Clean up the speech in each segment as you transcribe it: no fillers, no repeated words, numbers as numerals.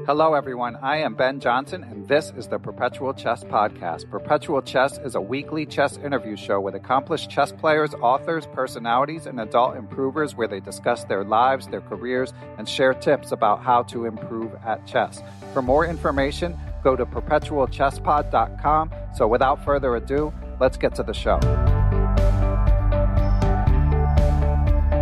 Hello, everyone. I am Ben Johnson, and this is the Perpetual Chess Podcast. Perpetual Chess is a weekly chess interview show with accomplished chess players, authors, personalities, and adult improvers where they discuss their lives, their careers, and share tips about how to improve at chess. For more information, go to perpetualchesspod.com. So without further ado, let's get to the show.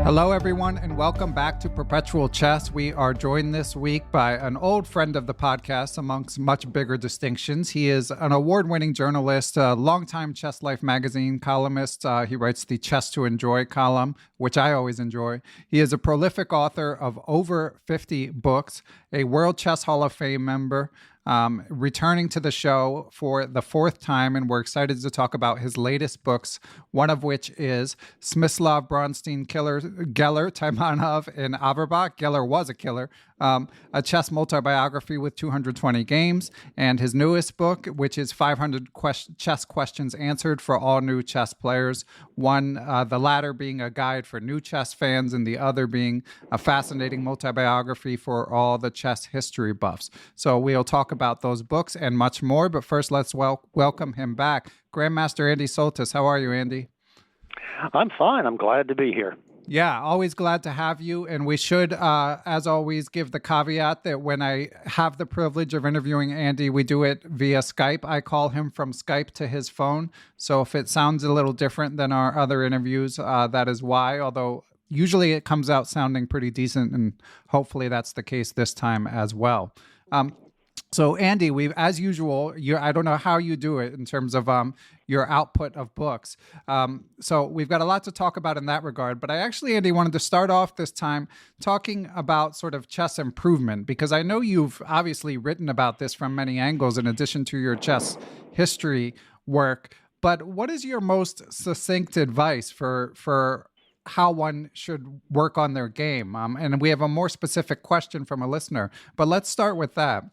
Hello, everyone, and welcome back to Perpetual Chess. We are joined this week by an old friend of the podcast amongst much bigger distinctions. He is an award-winning journalist, a longtime Chess Life magazine columnist. He writes the Chess to Enjoy column, which I always enjoy. He is a prolific author of over 50 books, a World Chess Hall of Fame member, returning to the show for the fourth time, and we're excited to talk about his latest books, one of which is Smyslov, Bronstein, Geller, Taimanov and Averbakh. Geller was a killer. A chess multi-biography with 220 games, and his newest book, which is 500 chess questions answered for all new chess players. One, the latter being a guide for new chess fans, and the other being a fascinating multi-biography for all the chess history buffs. So we'll talk about those books and much more, but first let's welcome him back. Grandmaster Andy Soltis. How are you, Andy? I'm fine. I'm glad to be here. Yeah, always glad to have you. And we should, as always, give the caveat that when I have the privilege of interviewing Andy, we do it via Skype. I call him from Skype to his phone. So if it sounds a little different than our other interviews, that is why, although usually it comes out sounding pretty decent, and hopefully that's the case this time as well. So Andy, we've, as usual, I don't know how you do it in terms of your output of books. So we've got a lot to talk about in that regard. But I actually, Andy, wanted to start off this time talking about sort of chess improvement, because I know you've obviously written about this from many angles in addition to your chess history work. But what is your most succinct advice for how one should work on their game? And we have a more specific question from a listener, but let's start with that.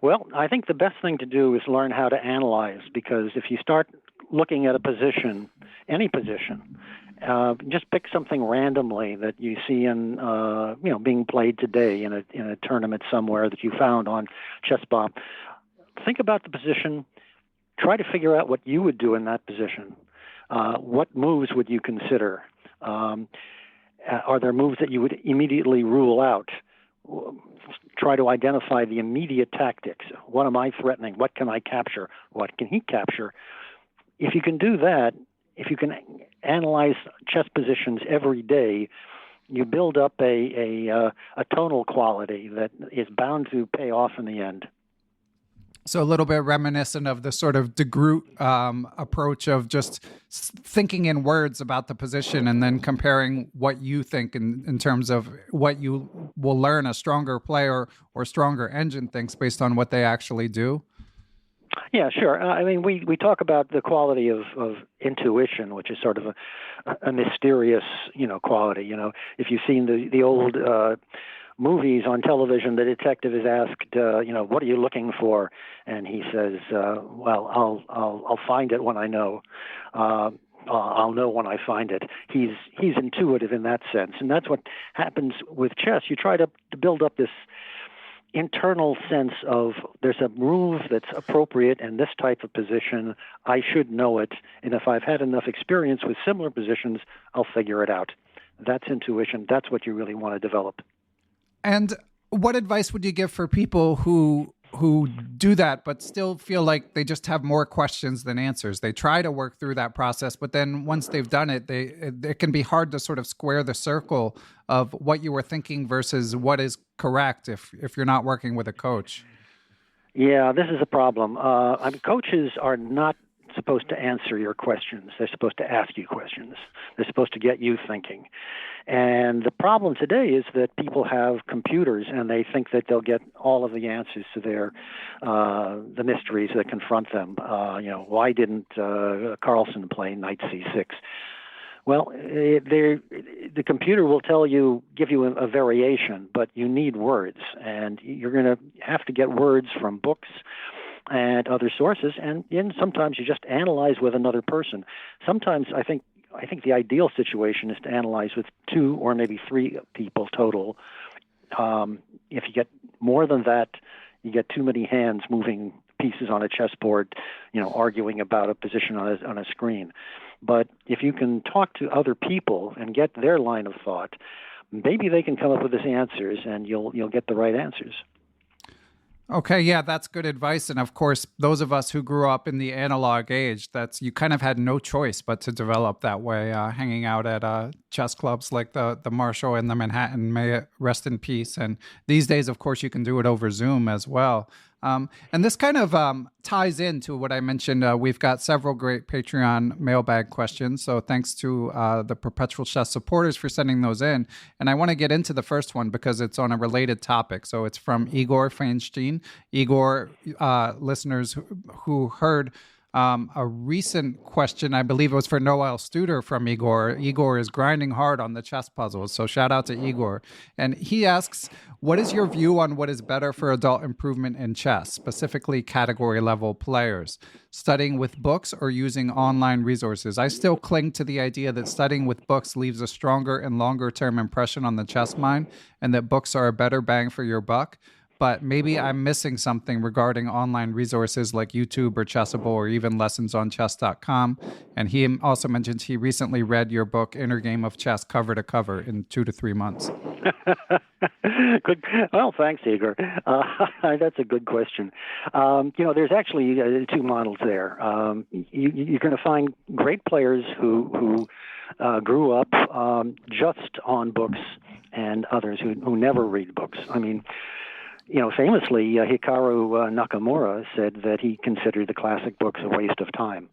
Well, I think the best thing to do is learn how to analyze, because if you start looking at a position, any position, just pick something randomly that you see in, being played today in a tournament somewhere that you found on ChessBomb. Think about the position. Try to figure out what you would do in that position. What moves would you consider? Are there moves that you would immediately rule out? Try to identify the immediate tactics. What am I threatening? What can I capture? What can he capture? If you can do that, if you can analyze chess positions every day, you build up a tonal quality that is bound to pay off in the end. So a little bit reminiscent of the sort of DeGroot approach of just thinking in words about the position and then comparing what you think in terms of what you will learn a stronger player or stronger engine thinks based on what they actually do. Yeah, sure. I mean, we talk about the quality of intuition, which is sort of a mysterious, quality. If you've seen the old movies on television, the detective is asked, what are you looking for? And he says, well, I'll find it when I know. I'll know when I find it. He's intuitive in that sense. And that's what happens with chess. You try to build up this internal sense of there's a move that's appropriate in this type of position. I should know it. And if I've had enough experience with similar positions, I'll figure it out. That's intuition. That's what you really want to develop. And what advice would you give for people who do that but still feel like they just have more questions than answers? They try to work through that process, but then once they've done it, it can be hard to sort of square the circle of what you were thinking versus what is correct if you're not working with a coach. Yeah, this is a problem. Coaches are not supposed to answer your questions. They're supposed to ask you questions. They're supposed to get you thinking. And the problem today is that people have computers and they think that they'll get all of the answers to their the mysteries that confront them. Why didn't Carlsen play knight c6? Well, the computer will give you a variation, but you need words, and you're going to have to get words from books and other sources, and sometimes you just analyze with another person. Sometimes I think the ideal situation is to analyze with two or maybe three people total If you get more than that, you get too many hands moving pieces on a chessboard, arguing about a position on a screen. But if you can talk to other people and get their line of thought, maybe they can come up with the answers, and you'll get the right answers. Okay, yeah, that's good advice. And of course, those of us who grew up in the analog age, you kind of had no choice but to develop that way, hanging out at chess clubs like the Marshall and the Manhattan, may it rest in peace. And these days, of course, you can do it over Zoom as well. And this kind of ties into what I mentioned. We've got several great Patreon mailbag questions. So thanks to the Perpetual Chess supporters for sending those in. And I want to get into the first one because it's on a related topic. So it's from Igor Feinstein. Igor, listeners who heard a recent question, I believe it was for Noel Studer from Igor. Igor is grinding hard on the chess puzzles, so shout out to Igor. And he asks, what is your view on what is better for adult improvement in chess, specifically category level players? Studying with books or using online resources? I still cling to the idea that studying with books leaves a stronger and longer term impression on the chess mind, and that books are a better bang for your buck. But maybe I'm missing something regarding online resources like YouTube or Chessable or even lessons on chess.com. And he also mentions he recently read your book, Inner Game of Chess, cover to cover in 2 to 3 months. Good. Well, thanks, Igor. That's a good question. There's actually two models there. You're going to find great players who grew up just on books, and others who never read books. I mean, famously, Hikaru Nakamura said that he considered the classic books a waste of time.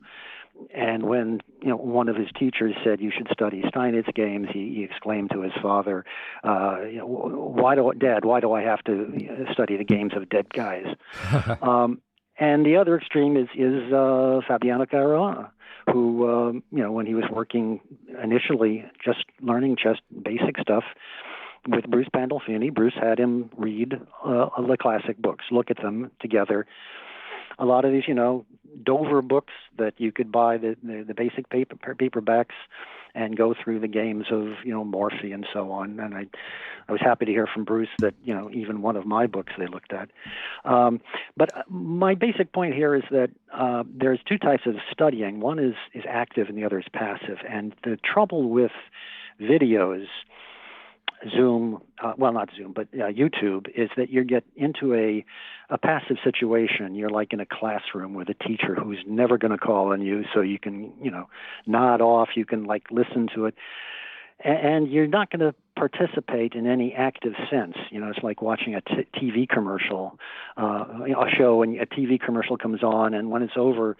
And when one of his teachers said you should study Steinitz games, he exclaimed to his father, Dad, why do I have to study the games of dead guys? And the other extreme is Fabiano Caruana, who, when he was working initially just learning just basic stuff, with Bruce Pandolfini, Bruce had him read the classic books, look at them together. A lot of these, Dover books that you could buy, the basic paperbacks, and go through the games of, Morphy and so on. And I was happy to hear from Bruce that, even one of my books they looked at. But my basic point here is that there's two types of studying. One is active and the other is passive. And the trouble with videos, Zoom, not Zoom, but YouTube, is that you get into a passive situation. You're like in a classroom with a teacher who's never going to call on you, so you can, nod off, you can listen to it, and you're not going to participate in any active sense. It's like watching a TV commercial, a show, and a TV commercial comes on, and when it's over,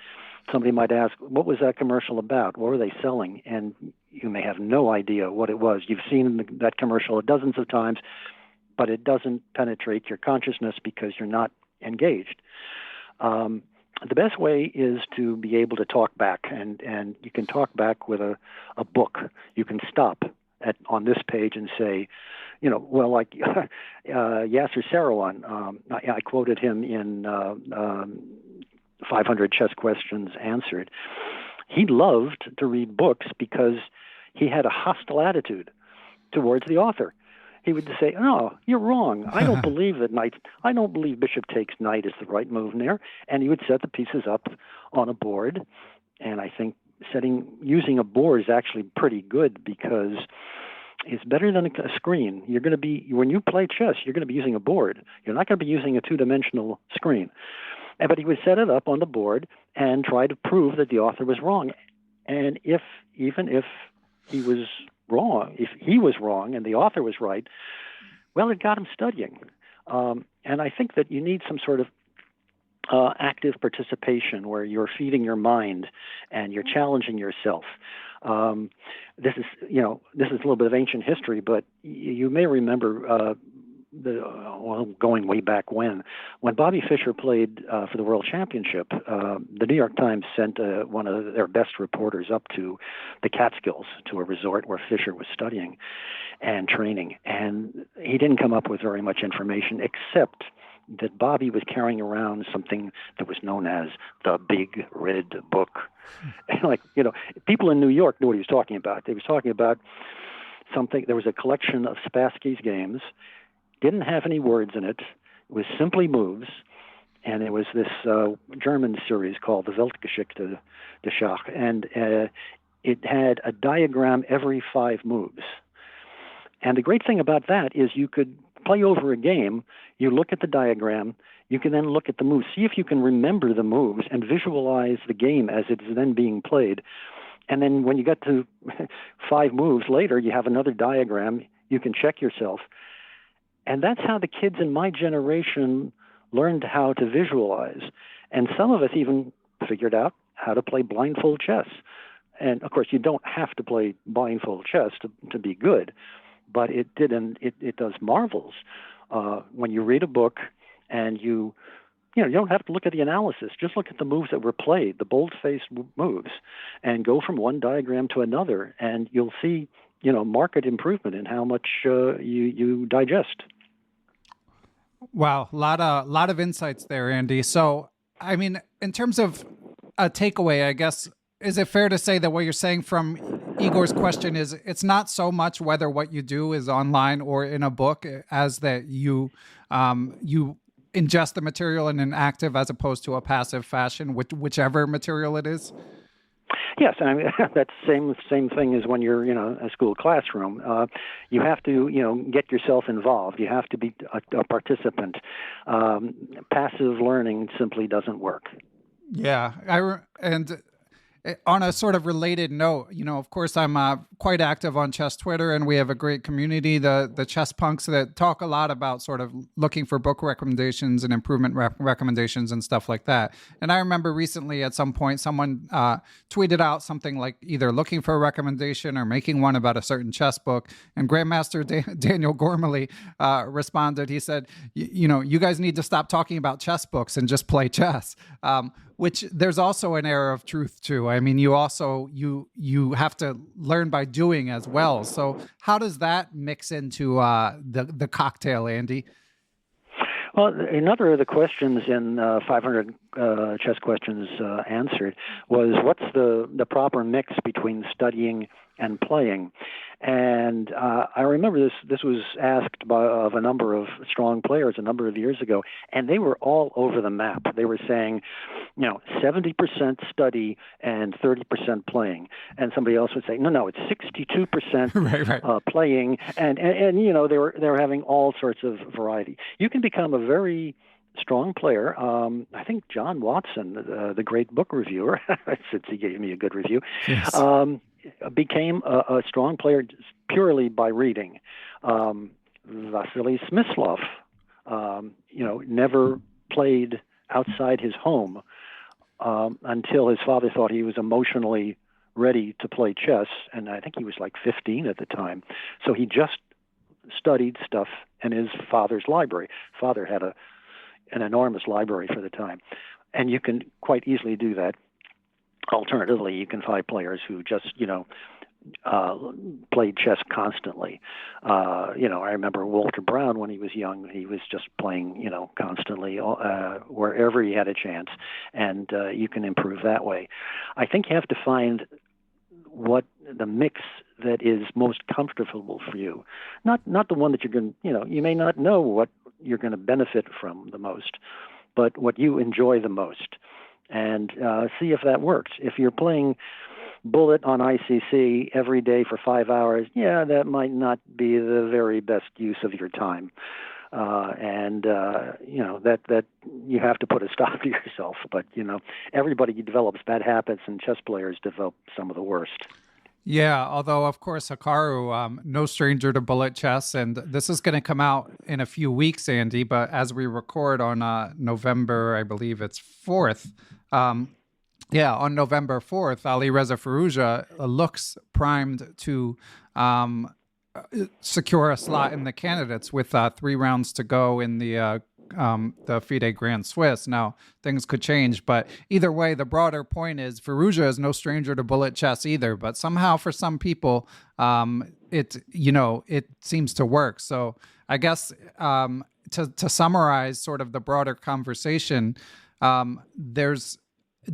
somebody might ask, what was that commercial about? What were they selling? And you may have no idea what it was. You've seen that commercial dozens of times, but it doesn't penetrate your consciousness because you're not engaged. The best way is to be able to talk back, and you can talk back with a book. You can stop on this page and say, like Yasser Seirawan, I quoted him in 500 Chess Questions Answered. He loved to read books because he had a hostile attitude towards the author. He would say, "No, you're wrong. I don't believe bishop takes knight is the right move there." And he would set the pieces up on a board. And I think using a board is actually pretty good because it's better than a screen. You're going to be, when you play chess, you're going to be using a board. You're not going to be using a two-dimensional screen. But he would set it up on the board and try to prove that the author was wrong. And even if he was wrong and the author was right, well, it got him studying. And I think that you need some sort of active participation where you're feeding your mind and you're challenging yourself. This is a little bit of ancient history, but you may remember going way back when Bobby Fischer played for the World Championship, the New York Times sent one of their best reporters up to the Catskills, to a resort where Fischer was studying and training. And he didn't come up with very much information except that Bobby was carrying around something that was known as the Big Red Book. And people in New York knew what he was talking about. They was talking about something. There was a collection of Spassky's games. didn't have any words in it. It was simply moves. And it was this German series called the Weltgeschichte des Schachs. And it had a diagram every 5 moves. And the great thing about that is you could play over a game, you look at the diagram, you can then look at the moves, see if you can remember the moves and visualize the game as it is then being played. And then when you get to 5 moves later, you have another diagram, you can check yourself. And that's how the kids in my generation learned how to visualize. And some of us even figured out how to play blindfold chess. And of course, you don't have to play blindfold chess to be good, but it does marvels. When you read a book and you don't have to look at the analysis. Just look at the moves that were played, the bold-faced moves, and go from one diagram to another, and you'll see, marked improvement in how much you digest. Wow, lot of insights there, Andy. So, I mean, in terms of a takeaway, I guess, is it fair to say that what you're saying from Igor's question is it's not so much whether what you do is online or in a book as that you ingest the material in an active as opposed to a passive fashion, whichever material it is? Yes, I mean, that's the same thing as when you're in a school classroom. You have to get yourself involved. You have to be a participant. Passive learning simply doesn't work. Yeah, and on a sort of related note, of course, I'm quite active on Chess Twitter, and we have a great community, the Chess Punks, that talk a lot about sort of looking for book recommendations and improvement recommendations and stuff like that. And I remember recently at some point, someone tweeted out something like either looking for a recommendation or making one about a certain chess book. And Grandmaster Daniel Gormally responded. He said, you guys need to stop talking about chess books and just play chess. Which there's also an air of truth to. I mean, you have to learn by doing as well. So how does that mix into the cocktail, Andy? Well, another of the questions in 500 Chess Questions Answered was, what's the proper mix between studying and playing? And I remember this was asked of a number of strong players a number of years ago, and they were all over the map. They were saying, 70% study and 30% playing. And somebody else would say, no, it's 62% right. Playing, and they were having all sorts of variety. You can become a very strong player. I think John Watson, the great book reviewer, since he gave me a good review, yes. Became a strong player purely by reading. Vassily Smyslov, never played outside his home until his father thought he was emotionally ready to play chess, and I think he was like 15 at the time. So he just studied stuff in his father's library. Father had an enormous library for the time, and you can quite easily do that. Alternatively, you can find players who just, played chess constantly. I remember Walter Browne when he was young. He was just playing, constantly wherever he had a chance, and you can improve that way. I think you have to find what the mix that is most comfortable for you, not the one that you're going to, you may not know what you're going to benefit from the most, but what you enjoy the most. And see if that works. If you're playing bullet on ICC every day for 5 hours, that might not be the very best use of your time. That you have to put a stop to yourself. But, everybody develops bad habits, and chess players develop some of the worst. Yeah, although, of course, Hikaru, no stranger to bullet chess, and this is going to come out in a few weeks, Andy, but as we record on November, I believe it's 4th, on November 4th, Alireza Firouzja looks primed to secure a slot in the candidates with 3 rounds to go in the FIDE Grand Swiss. Now, things could change, but either way, the broader point is Firouzja is no stranger to bullet chess either, but somehow for some people, it seems to work. So I guess to summarize sort of the broader conversation, there's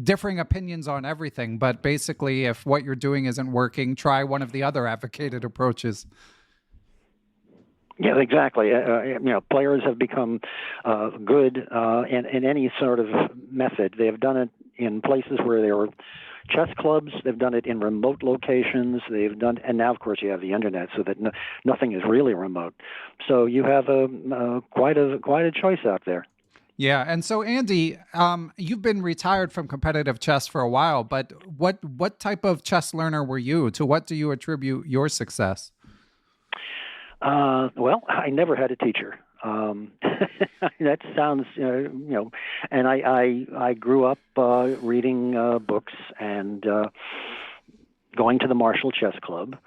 differing opinions on everything, but basically if what you're doing isn't working, try one of the other advocated approaches. Yeah, exactly. Players have become good in any sort of method. They have done it in places where there were chess clubs. They've done it in remote locations. And now, of course, you have the internet, so that nothing is really remote. So you have quite a choice out there. Yeah, and so Andy, you've been retired from competitive chess for a while, but what type of chess learner were you? To what do you attribute your success? Well, I never had a teacher. That sounds, and I grew up reading books and going to the Marshall Chess Club.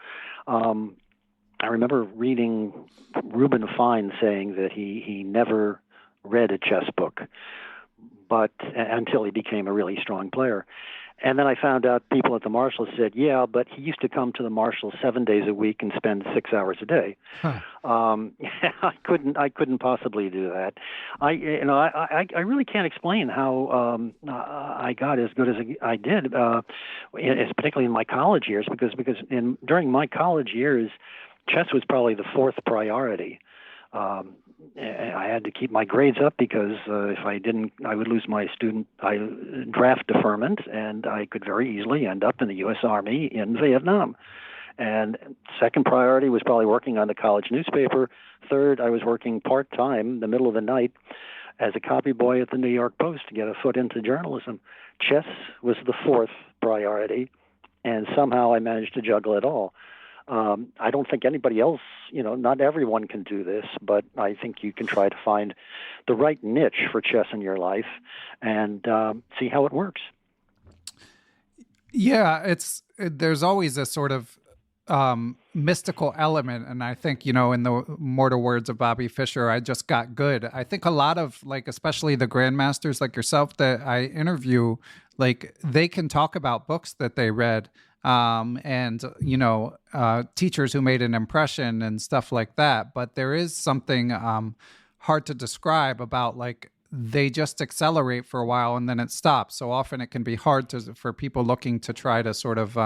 I remember reading Reuben saying that he never read a chess book, but until he became a really strong player. And then I found out people at the Marshall said, yeah, but he used to come to the Marshall 7 days a week and spend 6 hours a day. Huh. I couldn't possibly do that. I really can't explain how I got as good as I did, particularly in my college years, because during my college years, chess was probably the fourth priority. I had to keep my grades up because if I didn't, I would lose my draft deferment, and I could very easily end up in the U.S. Army in Vietnam. And second priority was probably working on the college newspaper. Third, I was working part-time, the middle of the night, as a copy boy at the New York Post to get a foot into journalism. Chess was the fourth priority, and somehow I managed to juggle it all. I don't think anybody else, not everyone can do this, but I think you can try to find the right niche for chess in your life and see how it works. Yeah, there's always a sort of mystical element, and I think, in the mortal words of Bobby Fischer, I just got good. I think a lot of, especially the grandmasters like yourself that I interview, they can talk about books that they read, and teachers who made an impression and stuff like that. But there is something hard to describe about they just accelerate for a while and then it stops. So often it can be hard for people looking to try to sort of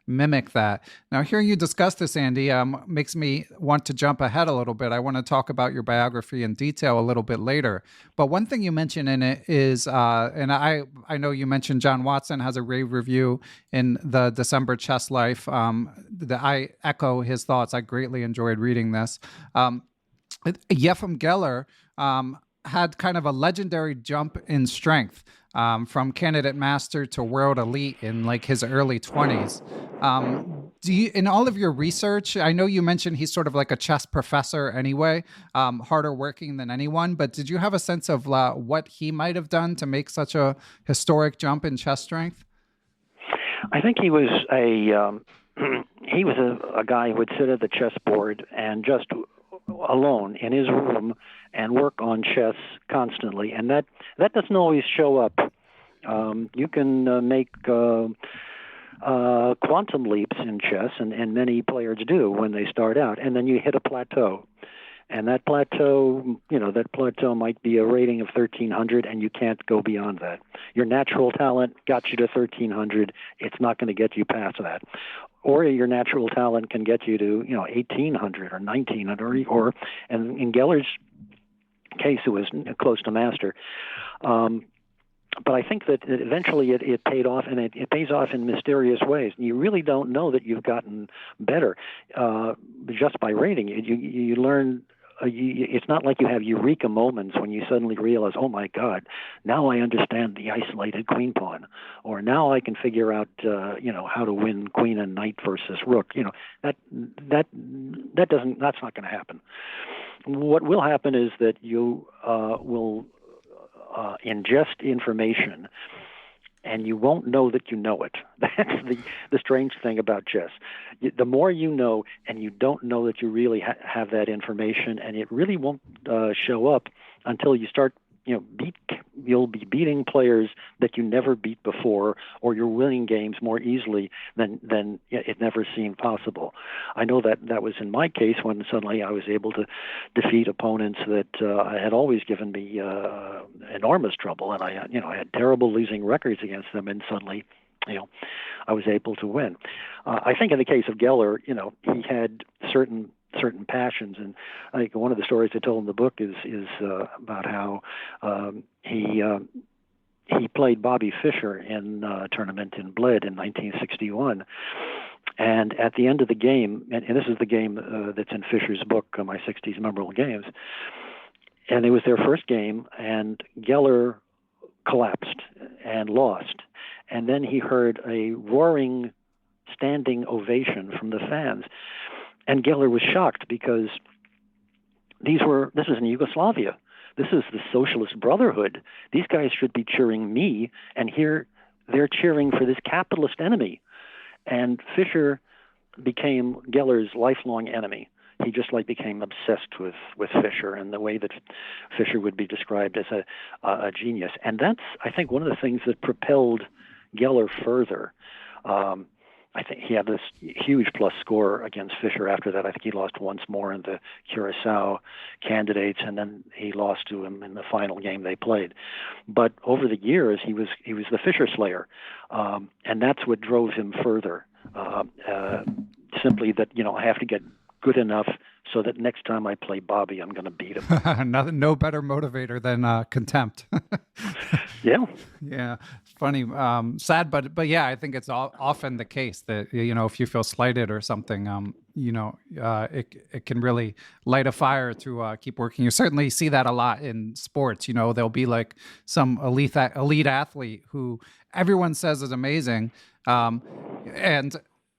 mimic that. Now, hearing you discuss this, Andy, makes me want to jump ahead a little bit. I want to talk about your biography in detail a little bit later. But one thing you mentioned in it is, and I know you mentioned John Watson has a rave review in the December Chess Life. I echo his thoughts. I greatly enjoyed reading this. Yefim Geller had kind of a legendary jump in strength from candidate master to world elite in his early 20s. Do you, in all of your research, I know you mentioned he's sort of like a chess professor anyway, harder working than anyone, but did you have a sense of what he might have done to make such a historic jump in chess strength? I think he was a guy who would sit at the chessboard and just alone in his room and work on chess constantly, and that doesn't always show up. You can make quantum leaps in chess, and many players do when they start out, and then you hit a plateau. And that plateau might be a rating of 1,300, and you can't go beyond that. Your natural talent got you to 1,300. It's not going to get you past that. Or your natural talent can get you to 1,800 or 1,900, or and in Geller's case, it was close to master. But I think that eventually it paid off, and it pays off in mysterious ways. You really don't know that you've gotten better just by rating. You learn. It's not like you have eureka moments when you suddenly realize, oh my God, now I understand the isolated queen pawn, or now I can figure out, how to win queen and knight versus rook. That's not going to happen. What will happen is that you will ingest information, and you won't know that you know it. That's the strange thing about chess. The more you know, and you don't know that you really have that information, and it really won't show up until you start, you'll be beating players that you never beat before, or you're winning games more easily than it never seemed possible. I know that was in my case when suddenly I was able to defeat opponents that had always given me enormous trouble, and I had terrible losing records against them, and suddenly, I was able to win. I think in the case of Geller, he had certain certain passions. And I think one of the stories I told in the book is about how he played Bobby Fischer in a tournament in Bled in 1961. And at the end of the game, and this is the game that's in Fischer's book, My 60s Memorable Games, and it was their first game, and Geller collapsed and lost. And then he heard a roaring standing ovation from the fans. And Geller was shocked because this is in Yugoslavia. This is the Socialist Brotherhood. These guys should be cheering me, and here they're cheering for this capitalist enemy. And Fischer became Geller's lifelong enemy. He just became obsessed with Fischer and the way that Fischer would be described as a genius. And that's, I think, one of the things that propelled Geller further. I think he had this huge plus score against Fischer after that. I think he lost once more in the Curaçao candidates, and then he lost to him in the final game they played. But over the years, he was the Fischer slayer, and that's what drove him further. Simply that, I have to get good enough so that next time I play Bobby, I'm going to beat him. No better motivator than contempt. Yeah. Yeah. Funny. Sad, but yeah, I think it's often the case that, if you feel slighted or something, it can really light a fire to keep working. You certainly see that a lot in sports. There'll be like some elite athlete who everyone says is amazing. And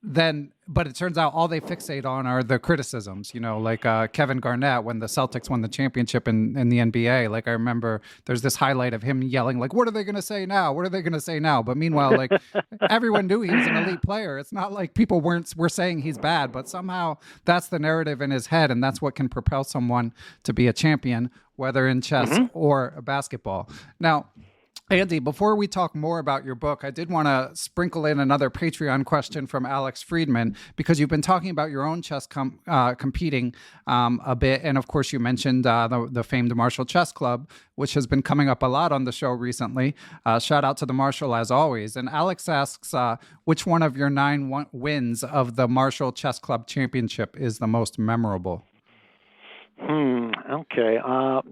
then, but it turns out all they fixate on are the criticisms, like Kevin Garnett when the Celtics won the championship in the NBA. Like I remember there's this highlight of him yelling, like, what are they going to say now? What are they going to say now? But meanwhile, like everyone knew he was an elite player. It's not like people were saying he's bad, but somehow that's the narrative in his head. And that's what can propel someone to be a champion, whether in chess or basketball. Now, Andy, before we talk more about your book, I did want to sprinkle in another Patreon question from Alex Friedman, because you've been talking about your own chess competing a bit. And of course, you mentioned the famed Marshall Chess Club, which has been coming up a lot on the show recently. Shout out to the Marshall as always. And Alex asks, which one of your 9 wins of the Marshall Chess Club Championship is the most memorable? Okay.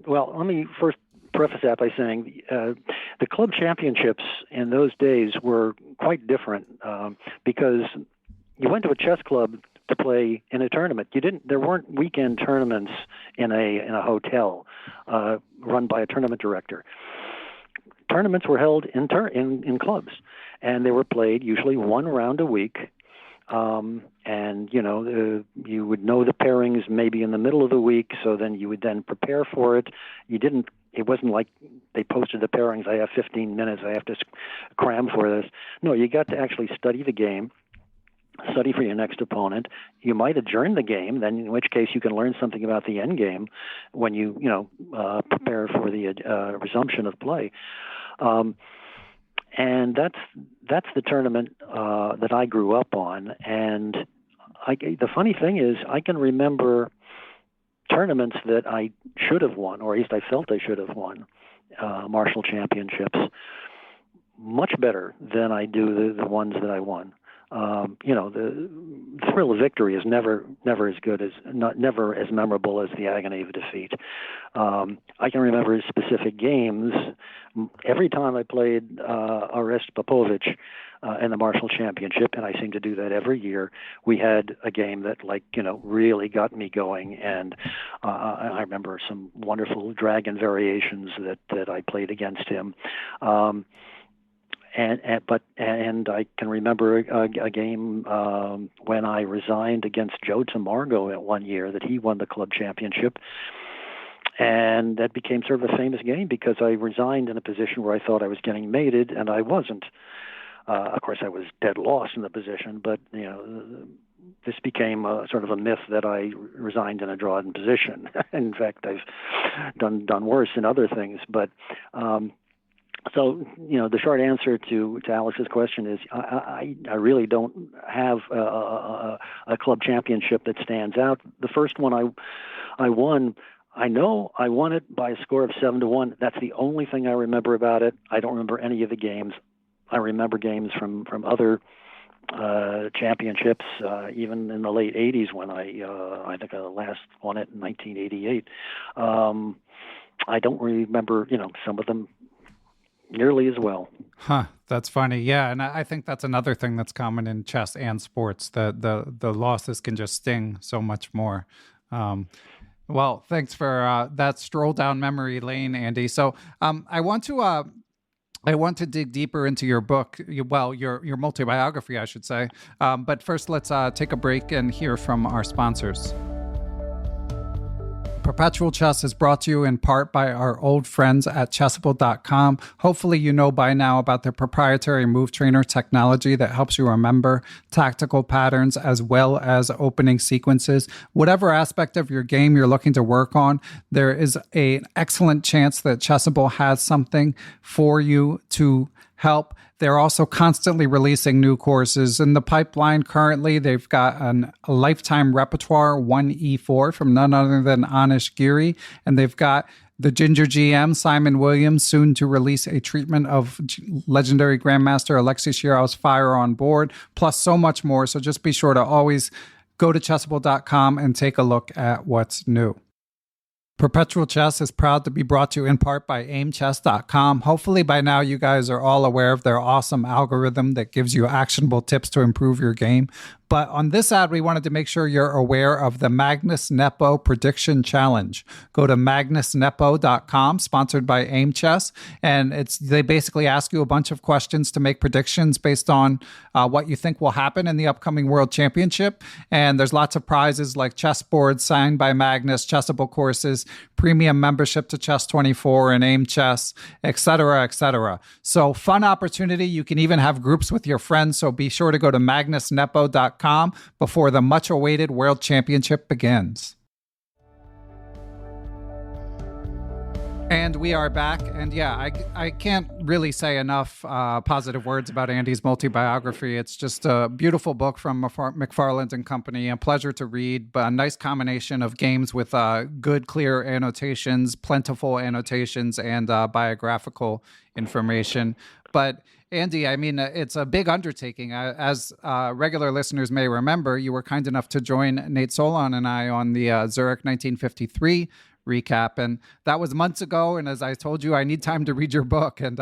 Well, let me first preface that by saying the club championships in those days were quite different because you went to a chess club to play in a tournament. There weren't weekend tournaments in a hotel run by a tournament director. Tournaments were held in clubs, and they were played usually one round a week. And you would know the pairings maybe in the middle of the week, so then you would then prepare for it. It wasn't like they posted the pairings. I have 15 minutes. I have to cram for this. No, you got to actually study the game, study for your next opponent. You might adjourn the game, then in which case you can learn something about the end game when you prepare for the resumption of play. And that's the tournament that I grew up on. And the funny thing is, I can remember tournaments that I should have won, or at least I felt I should have won, Marshall championships, much better than I do the ones that I won. The thrill of victory is never as good as, never as memorable as the agony of defeat. I can remember specific games. Every time I played Orest Popovich in the Marshall Championship, and I seem to do that every year, we had a game that really got me going. And I remember some wonderful dragon variations that I played against him. And I can remember a game when I resigned against Joe Tamargo at one year that he won the club championship. And that became sort of a famous game because I resigned in a position where I thought I was getting mated, and I wasn't. Of course, I was dead lost in the position, but this became sort of a myth that I resigned in a drawn position. In fact, I've done worse in other things, but. So, the short answer to Alex's question is I really don't have a club championship that stands out. The first one I won, I know I won it by a score of 7-1. That's the only thing I remember about it. I don't remember any of the games. I remember games from other championships, even in the late 80s when I think I last won it in 1988. I don't remember, some of them nearly as well. Huh, that's funny. Yeah, and I think that's another thing that's common in chess and sports, that the losses can just sting so much more. Well, thanks for that stroll down memory lane, Andy. So I want to dig deeper into your book, your multi-biography, I should say. But first, let's take a break and hear from our sponsors. Perpetual Chess is brought to you in part by our old friends at Chessable.com. Hopefully you know by now about their proprietary move trainer technology that helps you remember tactical patterns as well as opening sequences. Whatever aspect of your game you're looking to work on, there is an excellent chance that Chessable has something for you to help. They're also constantly releasing new courses in the pipeline. Currently, they've got a lifetime repertoire 1E4 from none other than Anish Giri, and they've got the Ginger GM, Simon Williams, soon to release a treatment of legendary Grandmaster Alexei Shirov's Fire on Board, plus so much more. So just be sure to always go to Chessable.com and take a look at what's new. Perpetual Chess is proud to be brought to you in part by aimchess.com. Hopefully by now you guys are all aware of their awesome algorithm that gives you actionable tips to improve your game. But on this ad, we wanted to make sure you're aware of the Magnus-Nepo Prediction Challenge. Go to magnusnepo.com, sponsored by Aim Chess, and they basically ask you a bunch of questions to make predictions based on what you think will happen in the upcoming World Championship. And there's lots of prizes like chessboards signed by Magnus, Chessable courses, premium membership to Chess24 and Aim Chess, etc., etc. So fun opportunity. You can even have groups with your friends, so be sure to go to magnusnepo.com before the much-awaited World Championship begins. And we are back. And yeah, I can't really say enough positive words about Andy's multi-biography. It's just a beautiful book from McFarland and Company. A pleasure to read, but a nice combination of games with good, clear annotations, plentiful annotations, and biographical information. But Andy, I mean, it's a big undertaking. As regular listeners may remember, you were kind enough to join Nate Solon and I on the Zurich 1953 recap, and that was months ago. And as I told you, I need time to read your book. And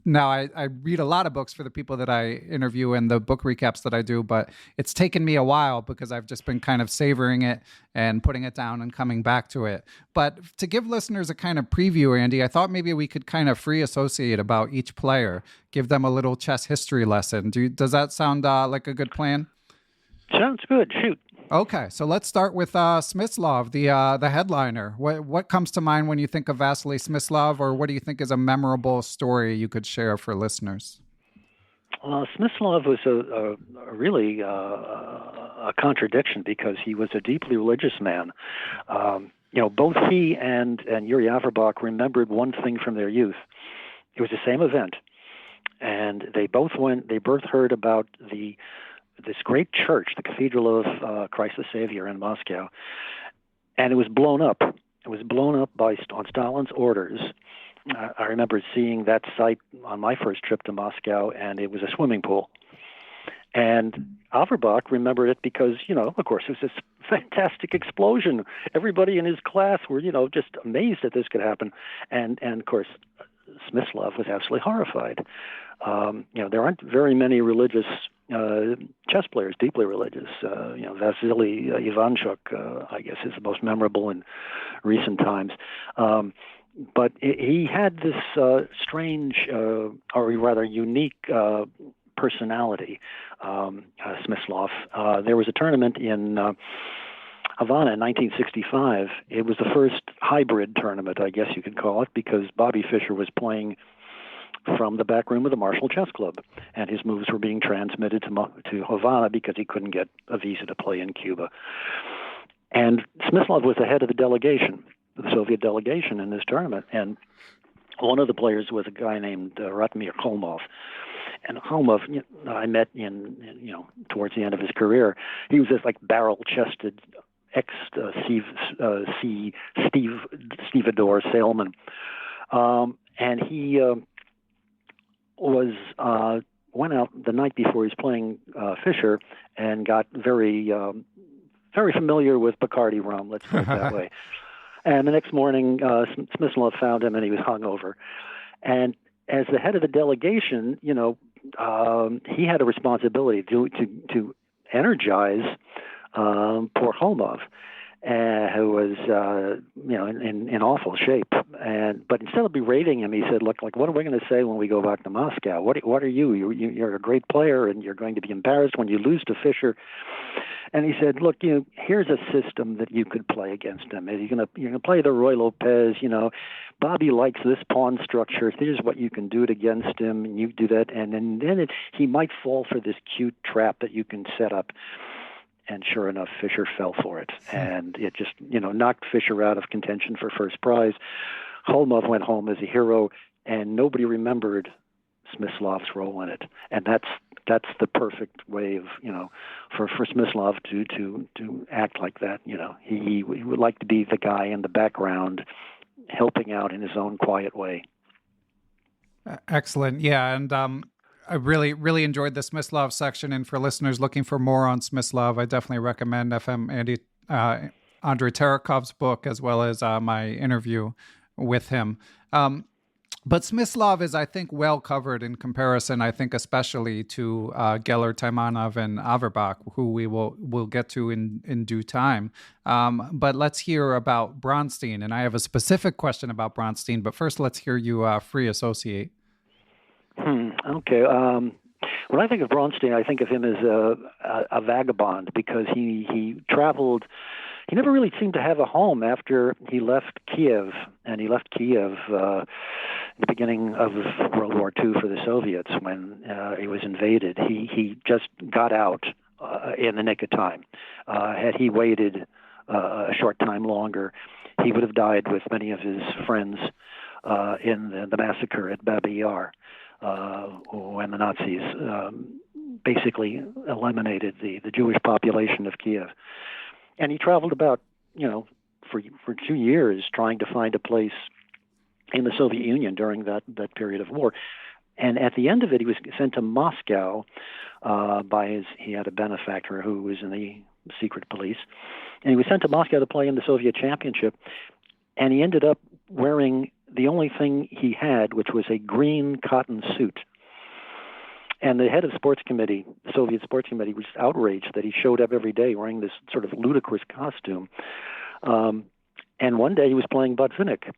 now I read a lot of books for the people that I interview and the book recaps that I do, but it's taken me a while because I've just been kind of savoring it and putting it down and coming back to it. But to give listeners a kind of preview, Andy, I thought maybe we could kind of free associate about each player, give them a little chess history lesson. Does that sound like a good plan? Sounds good. Shoot. Okay, so let's start with Smyslov, the headliner. What comes to mind when you think of Vassily Smyslov, or what do you think is a memorable story you could share for listeners? Smyslov was a really a contradiction because he was a deeply religious man. Both he and Yuriy Averbakh remembered one thing from their youth. It was the same event, and they both heard about this great church, the Cathedral of Christ the Savior in Moscow, and it was blown up. It was blown up on Stalin's orders. I remember seeing that site on my first trip to Moscow, and it was a swimming pool. And Averbakh remembered it because, of course, it was this fantastic explosion. Everybody in his class were, just amazed that this could happen. And of course, Smyslov was absolutely horrified. There aren't very many religious chess players, deeply religious. Vassily Ivanchuk, I guess, is the most memorable in recent times. But he had this strange, or rather unique personality, Smyslov. There was a tournament in Havana in 1965. It was the first hybrid tournament, I guess you could call it, because Bobby Fischer was playing from the back room of the Marshall Chess Club, and his moves were being transmitted to Havana because he couldn't get a visa to play in Cuba. And Smyslov was the head of the delegation, the Soviet delegation in this tournament, and one of the players was a guy named Ratmir Kholmov. And Kholmov, I met towards the end of his career. He was this barrel-chested stevedore salesman, and he was went out the night before he was playing Fischer and got very familiar with Bacardi rum, let's put it that way. And the next morning, Smyslov found him, and he was hungover. And as the head of the delegation, he had a responsibility to energize poor Holmov, who was in awful shape. But instead of berating him, he said, "Look, what are we going to say when we go back to Moscow? What are you? You're a great player, and you're going to be embarrassed when you lose to Fischer." And he said, "Look, here's a system that you could play against him. You're gonna play the Roy Lopez. Bobby likes this pawn structure. Here's what you can do it against him, and you do that, and then he might fall for this cute trap that you can set up." And sure enough, Fischer fell for it, and it just knocked Fischer out of contention for first prize. Holmov went home as a hero, and nobody remembered Smyslov's role in it. And that's the perfect way of for Smyslov to act like that. He would like to be the guy in the background, helping out in his own quiet way. Excellent, yeah, and I really enjoyed the Smyslov section, and for listeners looking for more on Smyslov, I definitely recommend FM Andy Andrei Tarakov's book, as well as my interview with him. But Smyslov is, I think, well covered in comparison, I think especially to Geller, Taimanov, and Averbakh, who we'll get to in due time. But let's hear about Bronstein, and I have a specific question about Bronstein, but first let's hear you free associate. Okay. When I think of Bronstein, I think of him as a vagabond, because he traveled. He never really seemed to have a home after he left Kiev, and he left Kiev at the beginning of World War II for the Soviets when he was invaded. He just got out in the nick of time. Had he waited a short time longer, he would have died with many of his friends in the massacre at Babi Yar. When the Nazis basically eliminated the Jewish population of Kiev. And he traveled about, for 2 years trying to find a place in the Soviet Union during that period of war. And at the end of it, he was sent to Moscow he had a benefactor who was in the secret police. And he was sent to Moscow to play in the Soviet Championship. And he ended up wearing the only thing he had, which was a green cotton suit. And the head of the Soviet sports committee, was outraged that he showed up every day wearing this sort of ludicrous costume. And one day he was playing Botvinnik.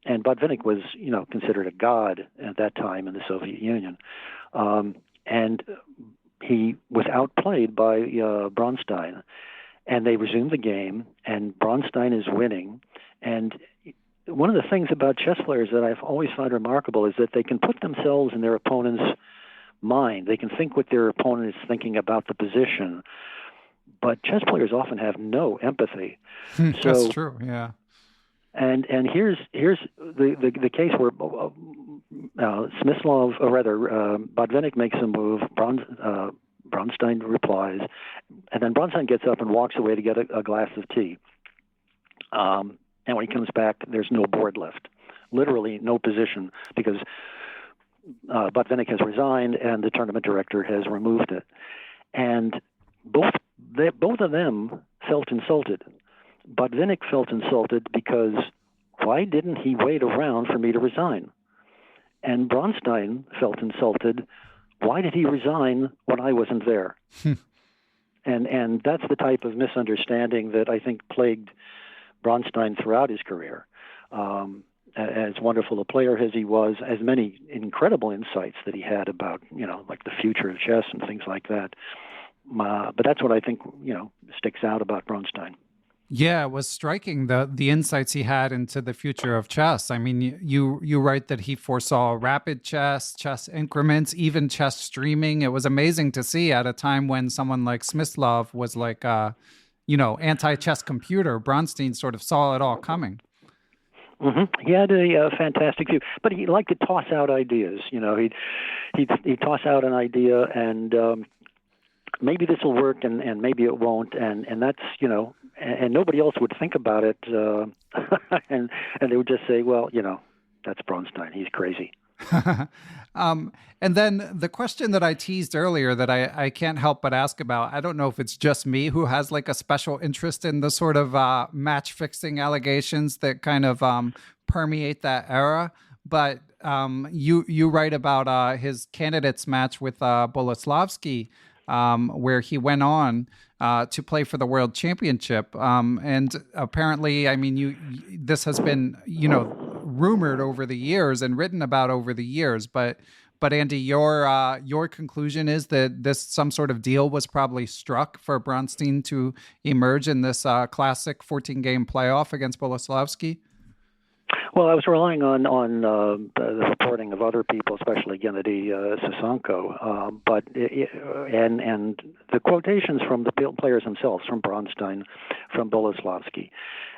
And Botvinnik was, considered a god at that time in the Soviet Union. And he was outplayed by Bronstein. And they resumed the game, and Bronstein is winning. And one of the things about chess players that I've always found remarkable is that they can put themselves in their opponent's mind. They can think what their opponent is thinking about the position. But chess players often have no empathy. That's true, yeah. And here's the case where Smyslov, or rather Botvinnik makes a move, Bronstein replies, and then Bronstein gets up and walks away to get a glass of tea. And when he comes back, there's no board left. Literally no position, because Botvinnik has resigned and the tournament director has removed it. And both of them felt insulted. Botvinnik felt insulted because why didn't he wait around for me to resign? And Bronstein felt insulted. Why did he resign when I wasn't there? And that's the type of misunderstanding that I think plagued Bronstein throughout his career. As wonderful a player as he was, as many incredible insights that he had about, like the future of chess and things like that. But that's what I think, sticks out about Bronstein. Yeah, it was striking, the insights he had into the future of chess. I mean, you write that he foresaw rapid chess increments, even chess streaming. It was amazing to see at a time when someone like Smyslov was like, anti-chess computer. Bronstein sort of saw it all coming. Mm-hmm. He had a fantastic view, but he liked to toss out ideas. He'd toss out an idea, and maybe this will work, and maybe it won't, and that's and nobody else would think about it, and they would just say, well, that's Bronstein. He's crazy. And then the question that I teased earlier that I can't help but ask about, I don't know if it's just me who has like a special interest in the sort of match fixing allegations that kind of permeate that era. But you write about his candidates match with Boleslavsky, where he went on to play for the World Championship. And apparently, I mean, this has been, rumored over the years and written about over the years. But Andy, your conclusion is that some sort of deal was probably struck for Bronstein to emerge in this classic 14-game playoff against Boleslavsky. Well, I was relying on the reporting of other people, especially Gennady Sasanko, and the quotations from the players themselves, from Bronstein, from Boleslavsky,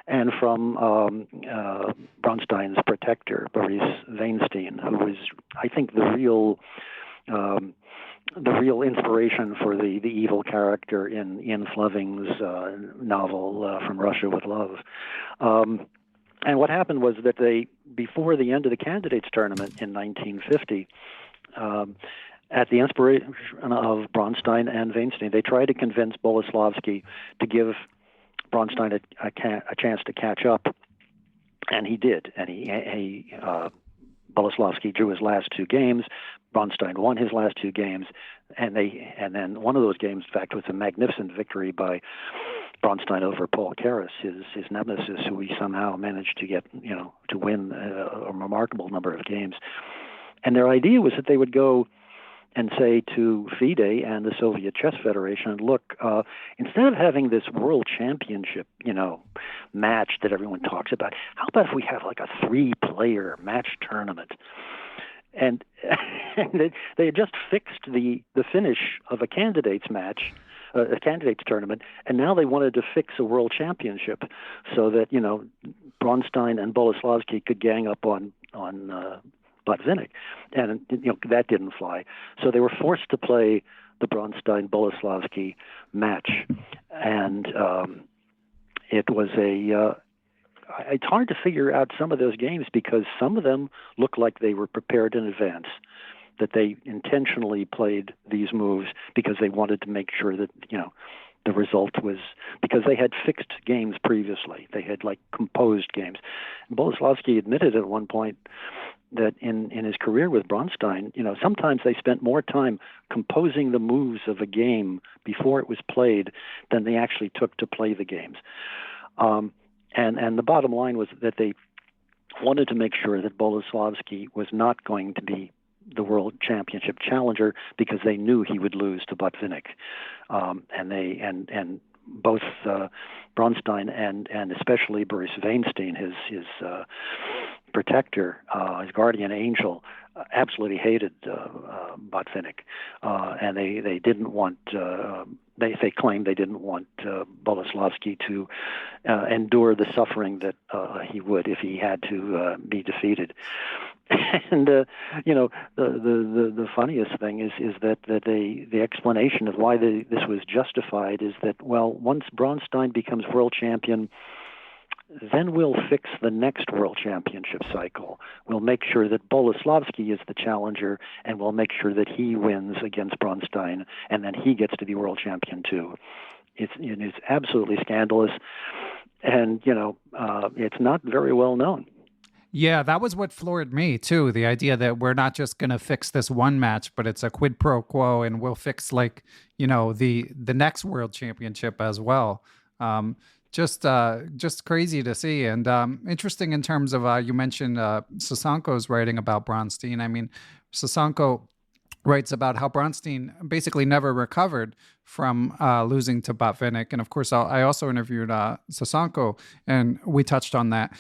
and from Bronstein's protector, Boris Weinstein, who was, I think, the real inspiration for the evil character in Fleming's novel From Russia with Love. And what happened was that before the end of the candidates tournament in 1950, at the inspiration of Bronstein and Weinstein, they tried to convince Boleslavsky to give Bronstein a chance to catch up, and he did. And Boleslavsky drew his last two games. Bronstein won his last two games, and then one of those games, in fact, was a magnificent victory by Bronstein over Paul Keres, his nemesis, who he somehow managed to get, to win a remarkable number of games. And their idea was that they would go and say to FIDE and the Soviet Chess Federation, look, instead of having this world championship, match that everyone talks about, how about if we have like a 3-player match tournament? And they had just fixed the finish of a candidates match, a candidates tournament, and now they wanted to fix a world championship so that, Bronstein and Boleslavsky could gang up on Botvinnik. And, that didn't fly. So they were forced to play the Bronstein-Boleslavsky match. And it was it's hard to figure out some of those games because some of them look like they were prepared in advance, that they intentionally played these moves because they wanted to make sure that, the result was, because they had fixed games previously. They had composed games. Boleslavsky admitted at one point that in his career with Bronstein, sometimes they spent more time composing the moves of a game before it was played than they actually took to play the games. And the bottom line was that they wanted to make sure that Boleslavsky was not going to be the world championship challenger because they knew he would lose to Botvinnik. And both Bronstein and especially Boris Weinstein, his protector, his guardian angel, absolutely hated Botvinnik, and they didn't want. They claimed they didn't want Boleslavsky to endure the suffering that he would if he had to be defeated. And the funniest thing is that the explanation of why this was justified is that, well, once Bronstein becomes world champion, then we'll fix the next world championship cycle. We'll make sure that Boleslavsky is the challenger, and we'll make sure that he wins against Bronstein, and then he gets to be world champion too. It's absolutely scandalous, and it's not very well known. Yeah, that was what floored me too. The idea that we're not just going to fix this one match, but it's a quid pro quo, and we'll fix the next world championship as well. Just crazy to see, and interesting in terms of you mentioned Sasanko's writing about Bronstein. I mean, Sasanko writes about how Bronstein basically never recovered from losing to Botvinnik, and of course, I also interviewed Sasanko, and we touched on that.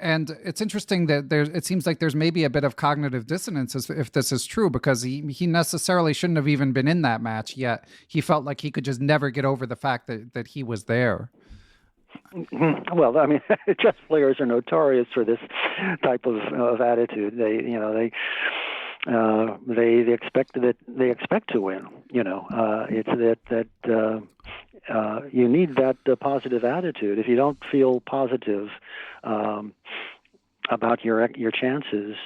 And it's interesting that it seems like there's maybe a bit of cognitive dissonance if this is true, because he necessarily shouldn't have even been in that match, yet he felt like he could just never get over the fact that he was there. Well, I mean, chess players are notorious for this type of attitude. They expect to win. It's that you need that positive attitude. If you don't feel positive, about your chances,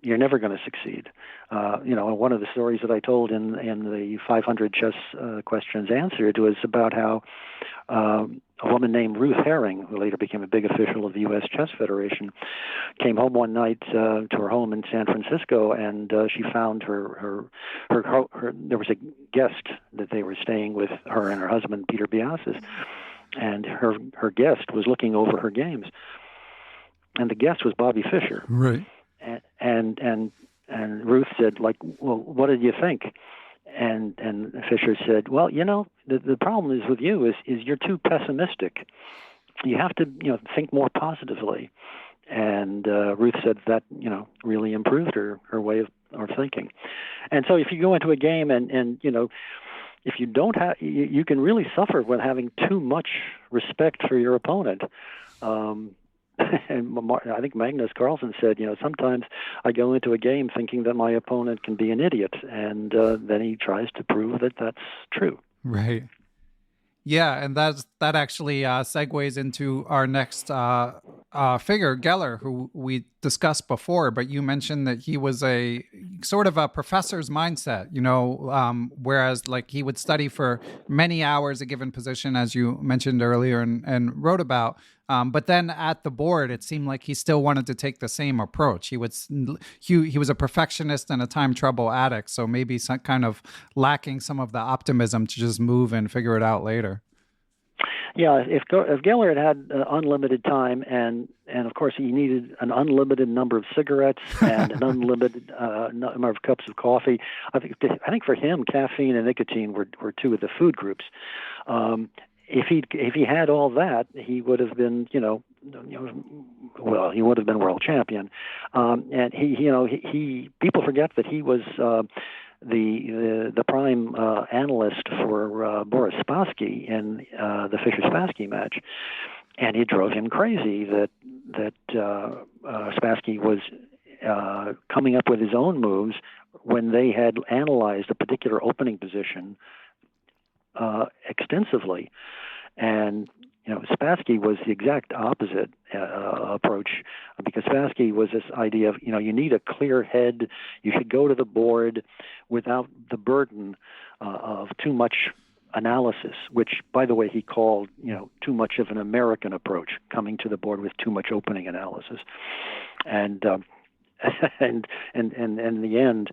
you're never going to succeed. One of the stories that I told in the 500 chess questions answered was about how a woman named Ruth Herring, who later became a big official of the U.S. Chess Federation, came home one night to her home in San Francisco, and she found her there was a guest that they were staying with, her and her husband Peter Biasis, and her guest was looking over her games. And the guest was Bobby Fischer. Right. And Ruth said, like, well, what did you think? And Fischer said, well, the problem is with you is you're too pessimistic. You have to, think more positively. And Ruth said that, really improved her way of thinking. And so if you go into a game and if you don't have, you can really suffer with having too much respect for your opponent. And I think Magnus Carlsen said, sometimes I go into a game thinking that my opponent can be an idiot, and then he tries to prove that that's true. Right. Yeah, and that actually segues into our next figure, Geller, who we discussed before, but you mentioned that he was a sort of a professor's mindset, whereas like he would study for many hours a given position, as you mentioned earlier and wrote about. But then at the board, it seemed like he still wanted to take the same approach. He was a perfectionist and a time trouble addict, so maybe some kind of lacking some of the optimism to just move and figure it out later. Yeah, if Geller had unlimited time, and of course he needed an unlimited number of cigarettes and an unlimited number of cups of coffee. I think for him, caffeine and nicotine were two of the food groups. If he had all that, he would have been, he would have been world champion. And he people forget that he was the prime analyst for Boris Spassky in the Fischer-Spassky match, and it drove him crazy that Spassky was coming up with his own moves when they had analyzed a particular opening position extensively. And Spassky was the exact opposite approach, because Spassky was this idea of you need a clear head. You should go to the board without the burden of too much analysis, which, by the way, he called too much of an American approach, coming to the board with too much opening analysis, and in the end.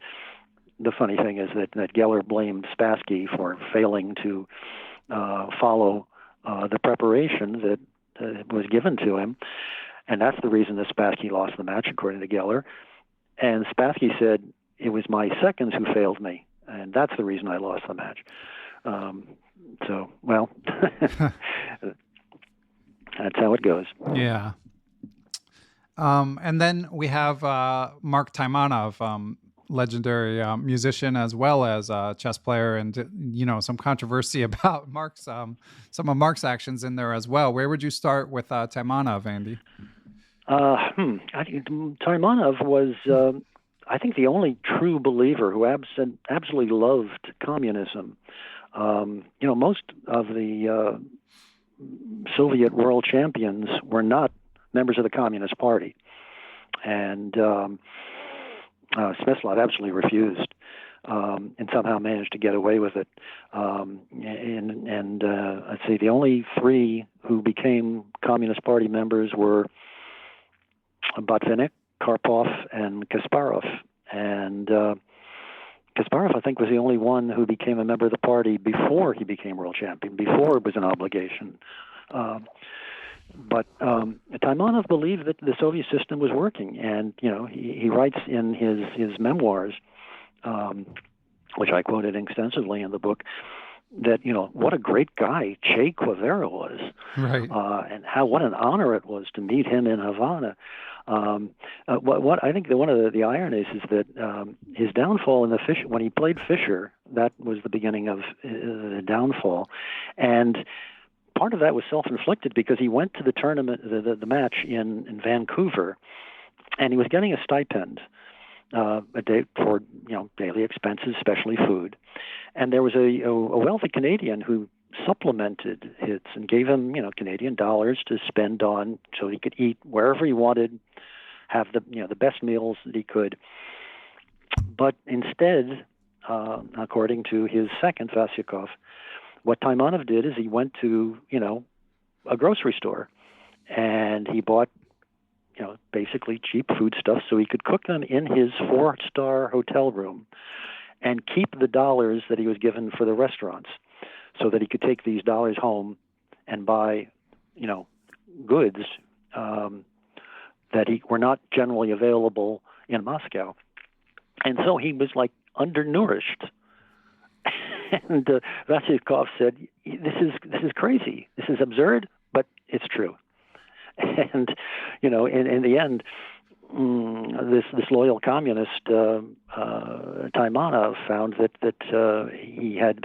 The funny thing is that Geller blamed Spassky for failing to follow the preparation that was given to him, and that's the reason that Spassky lost the match, according to Geller. And Spassky said, it was my seconds who failed me, and that's the reason I lost the match. That's how it goes. Yeah. And then we have Mark Taimanov, legendary musician as well as chess player, and some controversy about some of Mark's actions in there as well. Where would you start with Taimanov, Andy? Taimanov was, I think, the only true believer who absolutely loved communism. Most of the Soviet world champions were not members of the Communist Party, and Smyslov absolutely refused, and somehow managed to get away with it. I'd say the only three who became Communist Party members were Botvinnik, Karpov, and Kasparov. And Kasparov, I think, was the only one who became a member of the party before he became world champion, before it was an obligation. But Taimanov believed that the Soviet system was working, and he writes in his memoirs, which I quoted extensively in the book, that what a great guy Che Guevara was, right? And what an honor it was to meet him in Havana. What I think one of the ironies is that his downfall in when he played Fischer, that was the beginning of the downfall, and part of that was self-inflicted because he went to the tournament, the match in Vancouver, and he was getting a stipend a day for daily expenses, especially food. And there was a wealthy Canadian who supplemented his and gave him Canadian dollars to spend on, so he could eat wherever he wanted have the best meals that he could. But instead, according to his second, Vasyukov, what Taimanov did is he went to, a grocery store, and he bought, basically cheap foodstuffs so he could cook them in his 4-star hotel room and keep the dollars that he was given for the restaurants so that he could take these dollars home and buy, goods that were not generally available in Moscow. And so he was like undernourished. And Vasyukov said, "This is crazy. This is absurd, but it's true." And in the end, this loyal communist Taimanov found that he had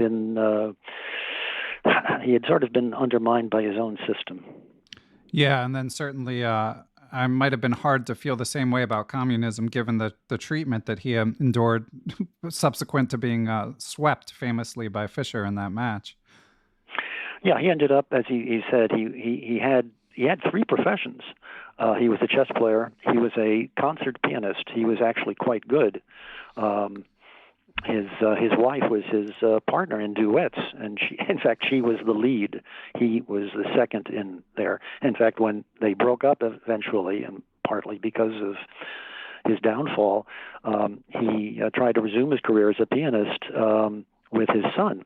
sort of been undermined by his own system. Yeah, and then certainly I might have been hard to feel the same way about communism, given the treatment that he endured subsequent to being swept famously by Fischer in that match. Yeah, he ended up, as he said, he had 3 professions. He was a chess player. He was a concert pianist. He was actually quite good. His wife was his partner in duets, and she was the lead. He was the second in there. In fact, when they broke up eventually, and partly because of his downfall, he tried to resume his career as a pianist with his son,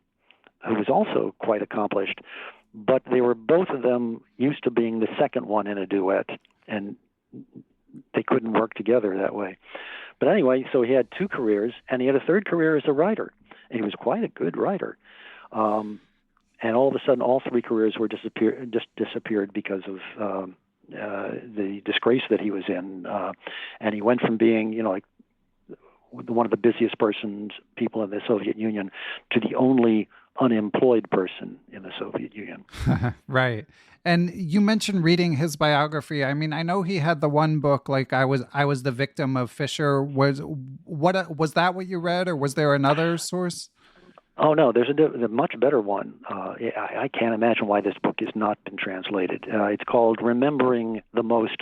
who was also quite accomplished. But they were both of them used to being the second one in a duet, and they couldn't work together that way. But anyway, so he had 2 careers, and he had a 3rd career as a writer, and he was quite a good writer. And all of a sudden, all 3 careers were disappeared because of the disgrace that he was in. And he went from being, like one of the busiest people in the Soviet Union to the only unemployed person in the Soviet Union. Right. And you mentioned reading his biography. I mean, I know he had the one book, like I was the victim of Fischer. Was that what you read, or was there another source? Oh no, there's a much better one. I can't imagine why this book has not been translated. It's called "Remembering the Most,"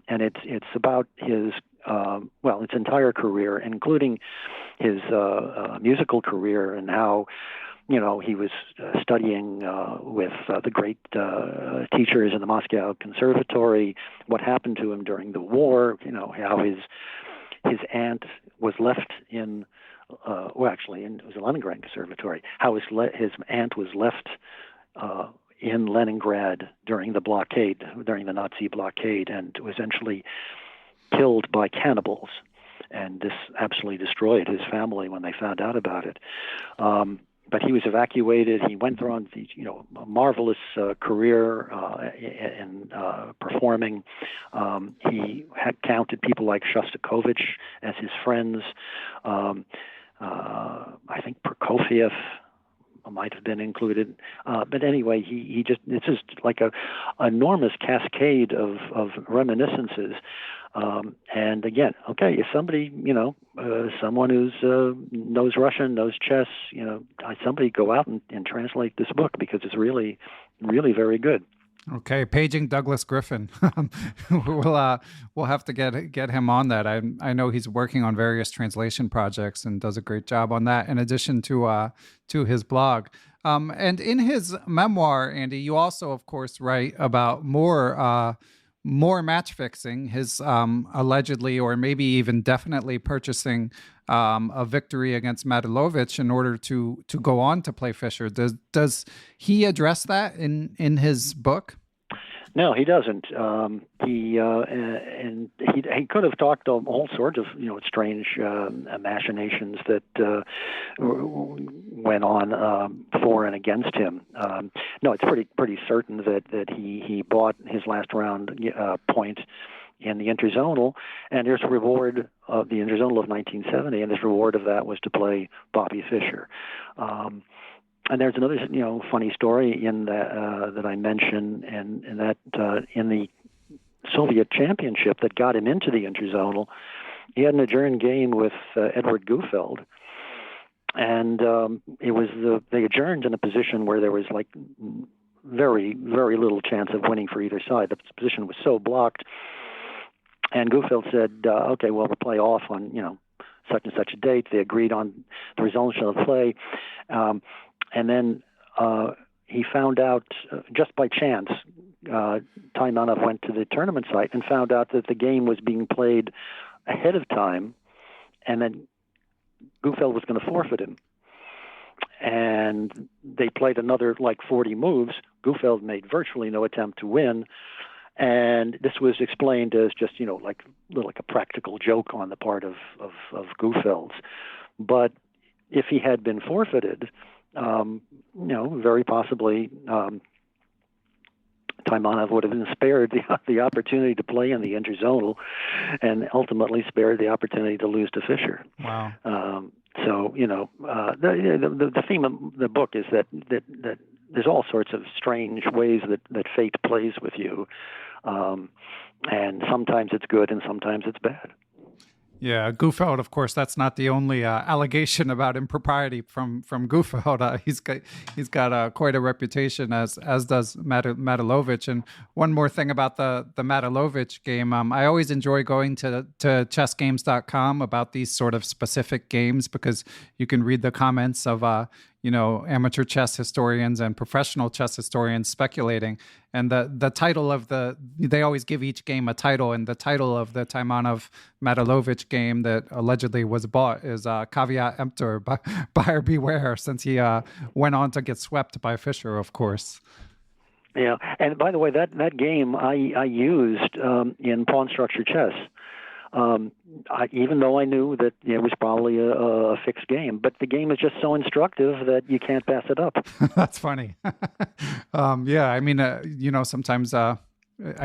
and it's about his his entire career, including his musical career, and how he was studying with the great teachers in the Moscow Conservatory, what happened to him during the war, how his aunt was left in, it was a Leningrad Conservatory, how his aunt was left in Leningrad during the Nazi blockade, and was eventually killed by cannibals. And this absolutely destroyed his family when they found out about it. But he was evacuated. He went on a marvelous career in performing. He had counted people like Shostakovich as his friends. I think Prokofiev might have been included. But anyway, this is like a enormous cascade of reminiscences. And again, okay, if somebody, someone who's knows Russian, knows chess, somebody go out and translate this book, because it's really, really very good. Okay, paging Douglas Griffin. We'll have to get him on that. I know he's working on various translation projects and does a great job on that, in addition to his blog. And in his memoir, Andy, you also, of course, write about more match fixing, his allegedly or maybe even definitely purchasing a victory against Matulovich in order to go on to play Fischer. Does he address that in his book? No, he doesn't. He could have talked all sorts of strange machinations that went on for and against him. No, it's pretty certain that he bought his last round point in the interzonal, and there's a reward of the interzonal of 1970, and this reward of that was to play Bobby Fischer. And there's another, funny story in that I mention, and that in the Soviet championship that got him into the interzonal, he had an adjourned game with Edward Gufeld, and they adjourned in a position where there was like very, very little chance of winning for either side. The position was so blocked And Gufeld said, okay, well, we'll play off on, such and such a date. They agreed on the resumption of the play. And then he found out, just by chance, Taimanov went to the tournament site and found out that the game was being played ahead of time, and then Gufeld was going to forfeit him. And they played another 40 moves. Gufeld made virtually no attempt to win. And this was explained as just, like a practical joke on the part of Gufeld's. But if he had been forfeited, very possibly Taimanov would have been spared the opportunity to play in the interzonal, and ultimately spared the opportunity to lose to Fischer. Wow. So the theme of the book is that there's all sorts of strange ways that fate plays with you, and sometimes it's good and sometimes it's bad. Yeah, Gufeld, of course, that's not the only allegation about impropriety from Gufeld. He's got quite a reputation, as does Matulovich. And one more thing about the Matulovich game, I always enjoy going to chessgames.com about these sort of specific games, because you can read the comments of amateur chess historians and professional chess historians speculating. And the title of they always give each game a title, and the title of the Taimanov-Matulovich game that allegedly was bought is Caveat Emptor, buyer beware, since he went on to get swept by Fischer, of course. Yeah, and by the way, that game I used in pawn structure chess. Even though I knew that it was probably a fixed game, but the game is just so instructive that you can't pass it up. That's funny. Yeah, I mean, sometimes I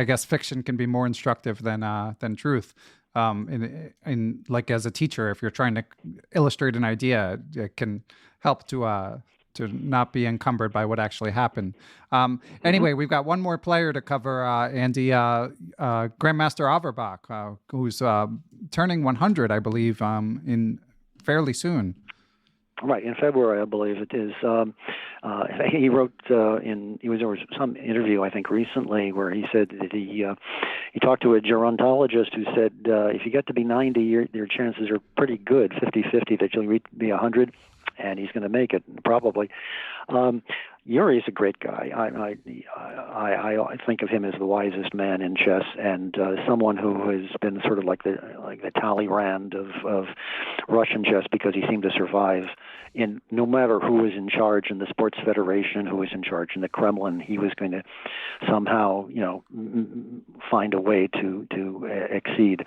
guess fiction can be more instructive than truth. In like as a teacher, if you're trying to illustrate an idea, it can help to not be encumbered by what actually happened. Anyway, we've got one more player to cover, Andy, Grandmaster Averbakh, who's turning 100, I believe, in fairly soon. Right, in February, I believe it is. He wrote there was some interview, I think, recently where he said that he talked to a gerontologist who said if you get to be 90, your chances are pretty good, 50-50, that you'll be 100. And he's going to make it, probably. Yuri's a great guy. I think of him as the wisest man in chess, and someone who has been sort of like the Talleyrand of Russian chess, because he seemed to survive in no matter who was in charge in the Sports Federation, who was in charge in the Kremlin. He was going to somehow, find a way to exceed.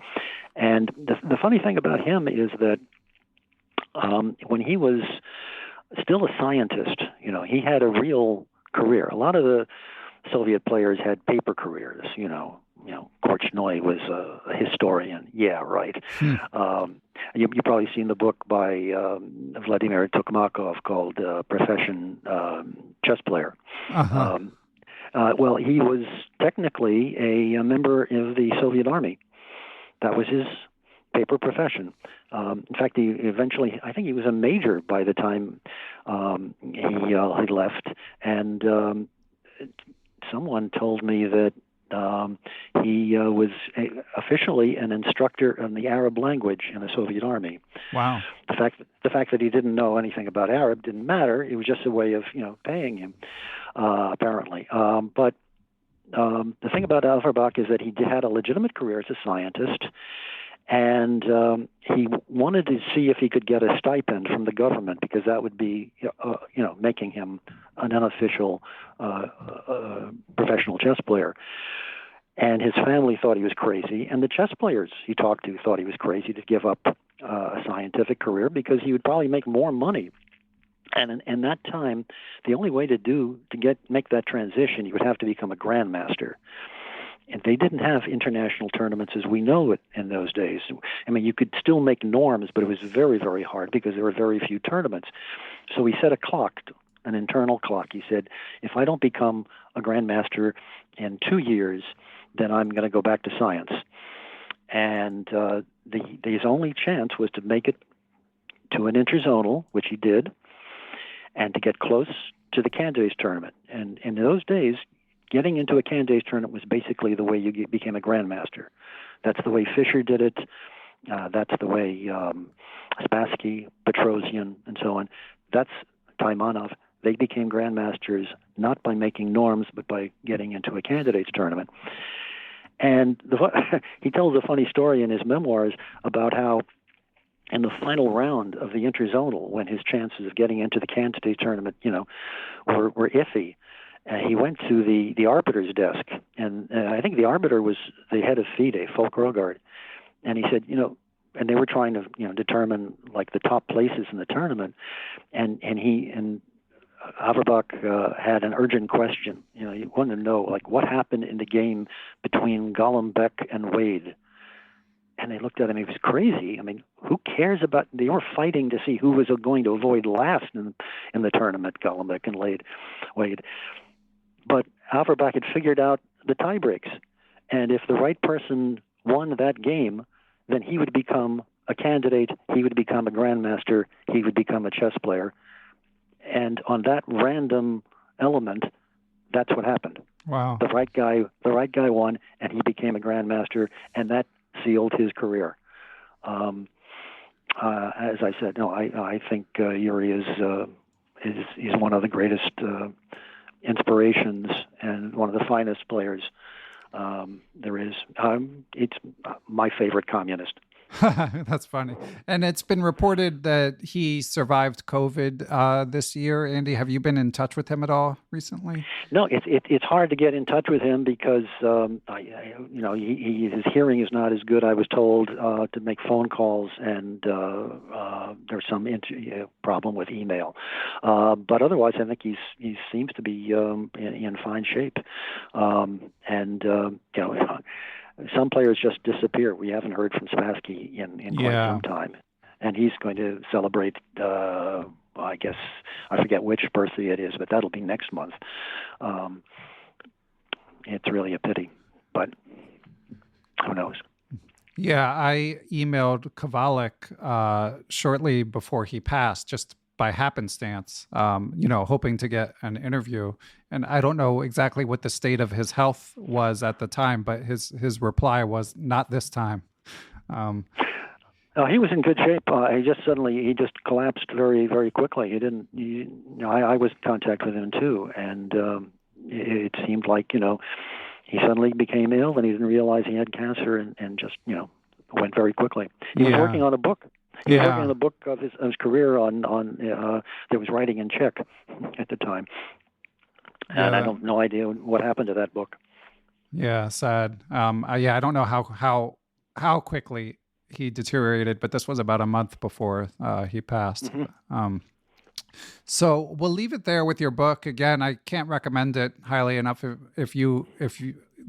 And the funny thing about him is that when he was still a scientist, he had a real career. A lot of the Soviet players had paper careers. Korchnoi was a historian. Yeah, right. You've probably seen the book by Vladimir Tokmakov called Profession Chess Player. Uh-huh. Well, he was technically a member of the Soviet Army. That was his paper profession. In fact, he eventually, I think he was a major by the time he left. And someone told me that he was officially an instructor in the Arab language in the Soviet Army. Wow. The fact that he didn't know anything about Arab didn't matter. It was just a way of paying him, apparently. But the thing about Averbakh is that he had a legitimate career as a scientist. And he wanted to see if he could get a stipend from the government, because that would be, making him an unofficial professional chess player. And his family thought he was crazy, and the chess players he talked to thought he was crazy to give up a scientific career, because he would probably make more money. And in that time, the only way to make that transition, you would have to become a grandmaster. And they didn't have international tournaments as we know it in those days. I mean, you could still make norms, but it was very, very hard because there were very few tournaments. So he set a clock, an internal clock. He said, if I don't become a grandmaster in 2 years, then I'm going to go back to science. And his only chance was to make it to an interzonal, which he did, and to get close to the Candace tournament. And in those days, getting into a candidates tournament was basically the way you became a grandmaster. That's the way Fischer did it. That's the way Spassky, Petrosian, and so on. That's Taimanov. They became grandmasters not by making norms, but by getting into a candidates tournament. And he tells a funny story in his memoirs about how in the final round of the interzonal, when his chances of getting into the candidates tournament, were iffy, he went to the arbiter's desk, and I think the arbiter was the head of FIDE, Folk Rogard, and he said, and they were trying to determine like the top places in the tournament, and Averbakh had an urgent question. He wanted to know like what happened in the game between Golombek and Wade. And they looked at him. He was crazy. I mean, who cares about? They were fighting to see who was going to avoid last in the tournament, Golombek and Wade. But Averbakh had figured out the tie breaks, and if the right person won that game, then he would become a candidate. He would become a grandmaster. He would become a chess player. And on that random element, that's what happened. Wow. The right guy won, and he became a grandmaster, and that sealed his career. As I said, I think Yuri is one of the greatest inspirations and one of the finest players there is. It's my favorite communist. That's funny. And it's been reported that he survived COVID this year. Andy, have you been in touch with him at all recently? No, it's hard to get in touch with him because his hearing is not as good. I was told to make phone calls, and there's some problem with email. But otherwise, I think he seems to be in fine shape, some players just disappear. We haven't heard from Spassky in quite some time. And he's going to celebrate, I guess, I forget which birthday it is, but that'll be next month. It's really a pity, but who knows? Yeah, I emailed Kovalik shortly before he passed, just by happenstance, hoping to get an interview. And I don't know exactly what the state of his health was at the time, but his reply was, not this time. He was in good shape. He just collapsed very, very quickly. I was in contact with him too, and it seemed like he suddenly became ill, and he didn't realize he had cancer, and just went very quickly. He was working on a book. He was working on the book of his career on that was writing in Czech at the time, and I don't no idea what happened to that book. Yeah, sad. I don't know how quickly he deteriorated, but this was about a month before he passed. Mm-hmm. So we'll leave it there with your book. Again, I can't recommend it highly enough. If you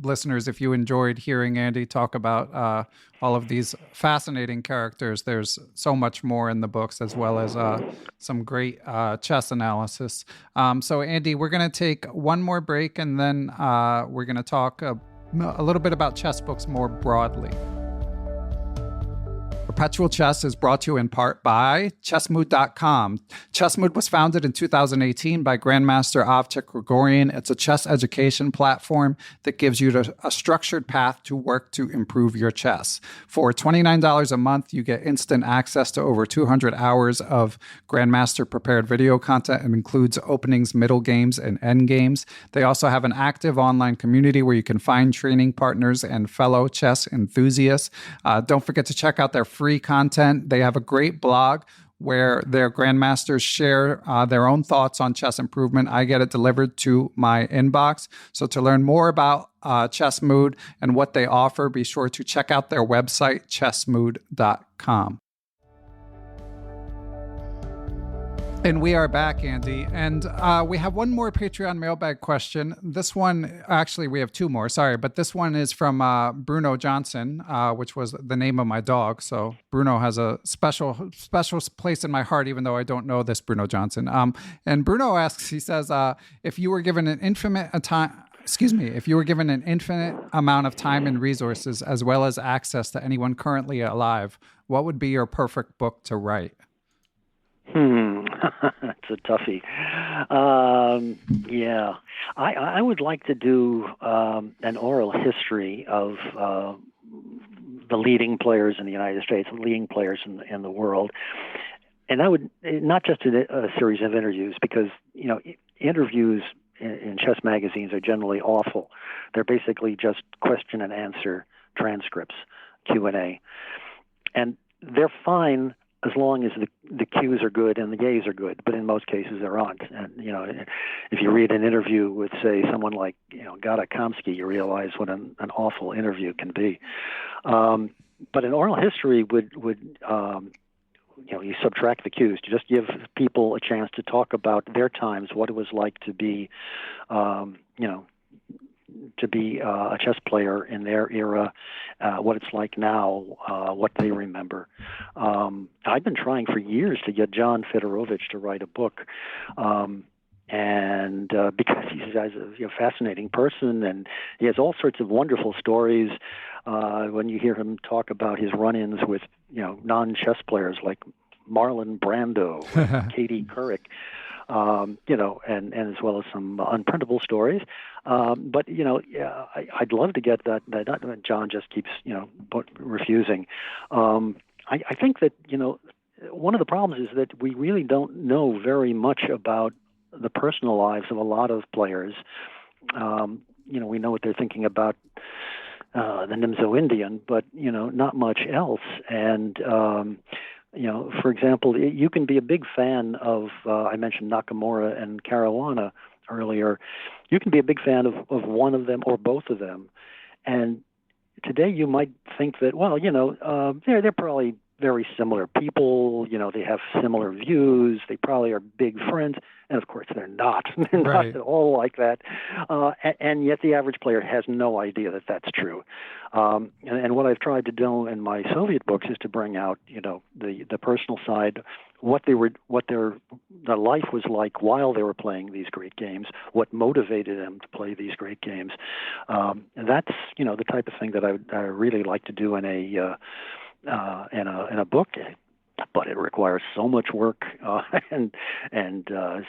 listeners, if you enjoyed hearing Andy talk about all of these fascinating characters, there's so much more in the books, as well as some great chess analysis. So Andy, we're going to take one more break, and then we're going to talk a little bit about chess books more broadly. Perpetual Chess is brought to you in part by chessmood.com. Chessmood was founded in 2018 by Grandmaster Avchik Grigorian. It's a chess education platform that gives you a structured path to work to improve your chess. For $29 a month, you get instant access to over 200 hours of Grandmaster prepared video content. It includes openings, middle games, and end games. They also have an active online community where you can find training partners and fellow chess enthusiasts. Don't forget to check out their free content. They have a great blog where their grandmasters share their own thoughts on chess improvement. I get it delivered to my inbox. So to learn more about Chessmood and what they offer, be sure to check out their website, chessmood.com. And we are back, Andy. And we have one more Patreon mailbag question. This one, actually, we have two more, sorry. But this one is from Bruno Johnson, which was the name of my dog. So Bruno has a special place in my heart, even though I don't know this Bruno Johnson. And Bruno asks, he says, if you were given an infinite amount of time and resources, as well as access to anyone currently alive, what would be your perfect book to write? That's a toughie. Yeah, I would like to do an oral history of the leading players in the United States, the leading players in the world, and I would not just a series of interviews, because interviews in chess magazines are generally awful. They're basically just question and answer transcripts, Q&A, and they're fine as long as the Qs are good and the Ys are good, but in most cases there aren't. And if you read an interview with, say, someone like Gata Kamsky, you realize what an awful interview can be. But an oral history would you subtract the Qs to just give people a chance to talk about their times, what it was like to be a chess player in their era, what it's like now, what they remember. I've been trying for years to get John Firouzja to write a book, and because he's a fascinating person, and he has all sorts of wonderful stories. When you hear him talk about his run-ins with non-chess players like Marlon Brando, Katie Couric, and as well as some unprintable stories. But I'd love to get that. John just keeps refusing. I think that one of the problems is that we really don't know very much about the personal lives of a lot of players. We know what they're thinking about the Nimzo Indian, but not much else. And for example, you can be a big fan of, I mentioned Nakamura and Caruana earlier. You can be a big fan of one of them or both of them. And today you might think that, well, they're probably very similar people. They have similar views. They probably are big friends. And of course, they're not. They're not at all like that. And yet the average player has no idea that that's true. And what I've tried to do in my Soviet books is to bring out, the personal side, what their life was like while they were playing these great games, what motivated them to play these great games. And that's, the type of thing that I really like to do in a book. But it requires so much work and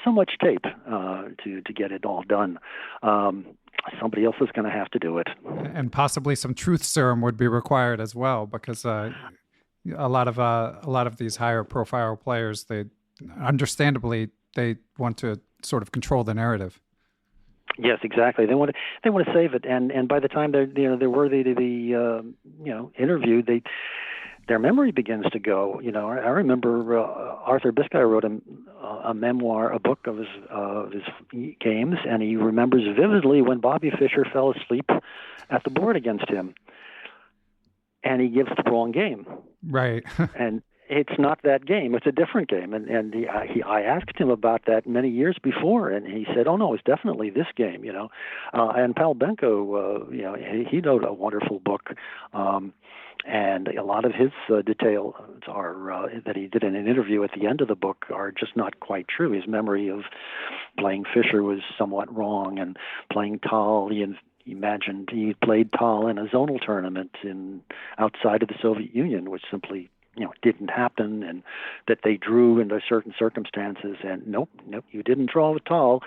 so much tape to get it all done. Somebody else is going to have to do it, and possibly some truth serum would be required as well, because a lot of these higher profile players, they understandably they want to sort of control the narrative. Yes, exactly. They want to save it, and by the time they're worthy to be interviewed, their memory begins to go. I remember Arthur Biscay wrote a memoir, a book of his games, and he remembers vividly when Bobby Fischer fell asleep at the board against him, and he gives the wrong game. Right. And it's not that game; it's a different game. And I asked him about that many years before, and he said, "Oh no, it's definitely this game." And Pal Benko, he wrote a wonderful book. And a lot of his details are that he did in an interview at the end of the book are just not quite true. His memory of playing Fischer was somewhat wrong, and playing Tal, he imagined he played Tal in a zonal tournament outside of the Soviet Union, which simply didn't happen, and that they drew under certain circumstances. And nope, you didn't draw with Tal.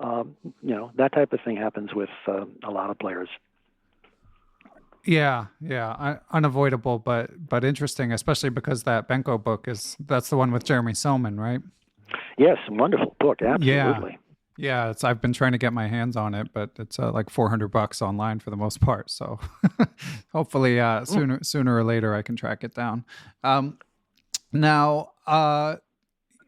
That type of thing happens with a lot of players. Yeah, unavoidable, but interesting, especially because that Benko book that's the one with Jeremy Selman, right? Yes, wonderful book, absolutely. Yeah, I've been trying to get my hands on it, but it's like $400 online for the most part. So hopefully sooner or later I can track it down. Now,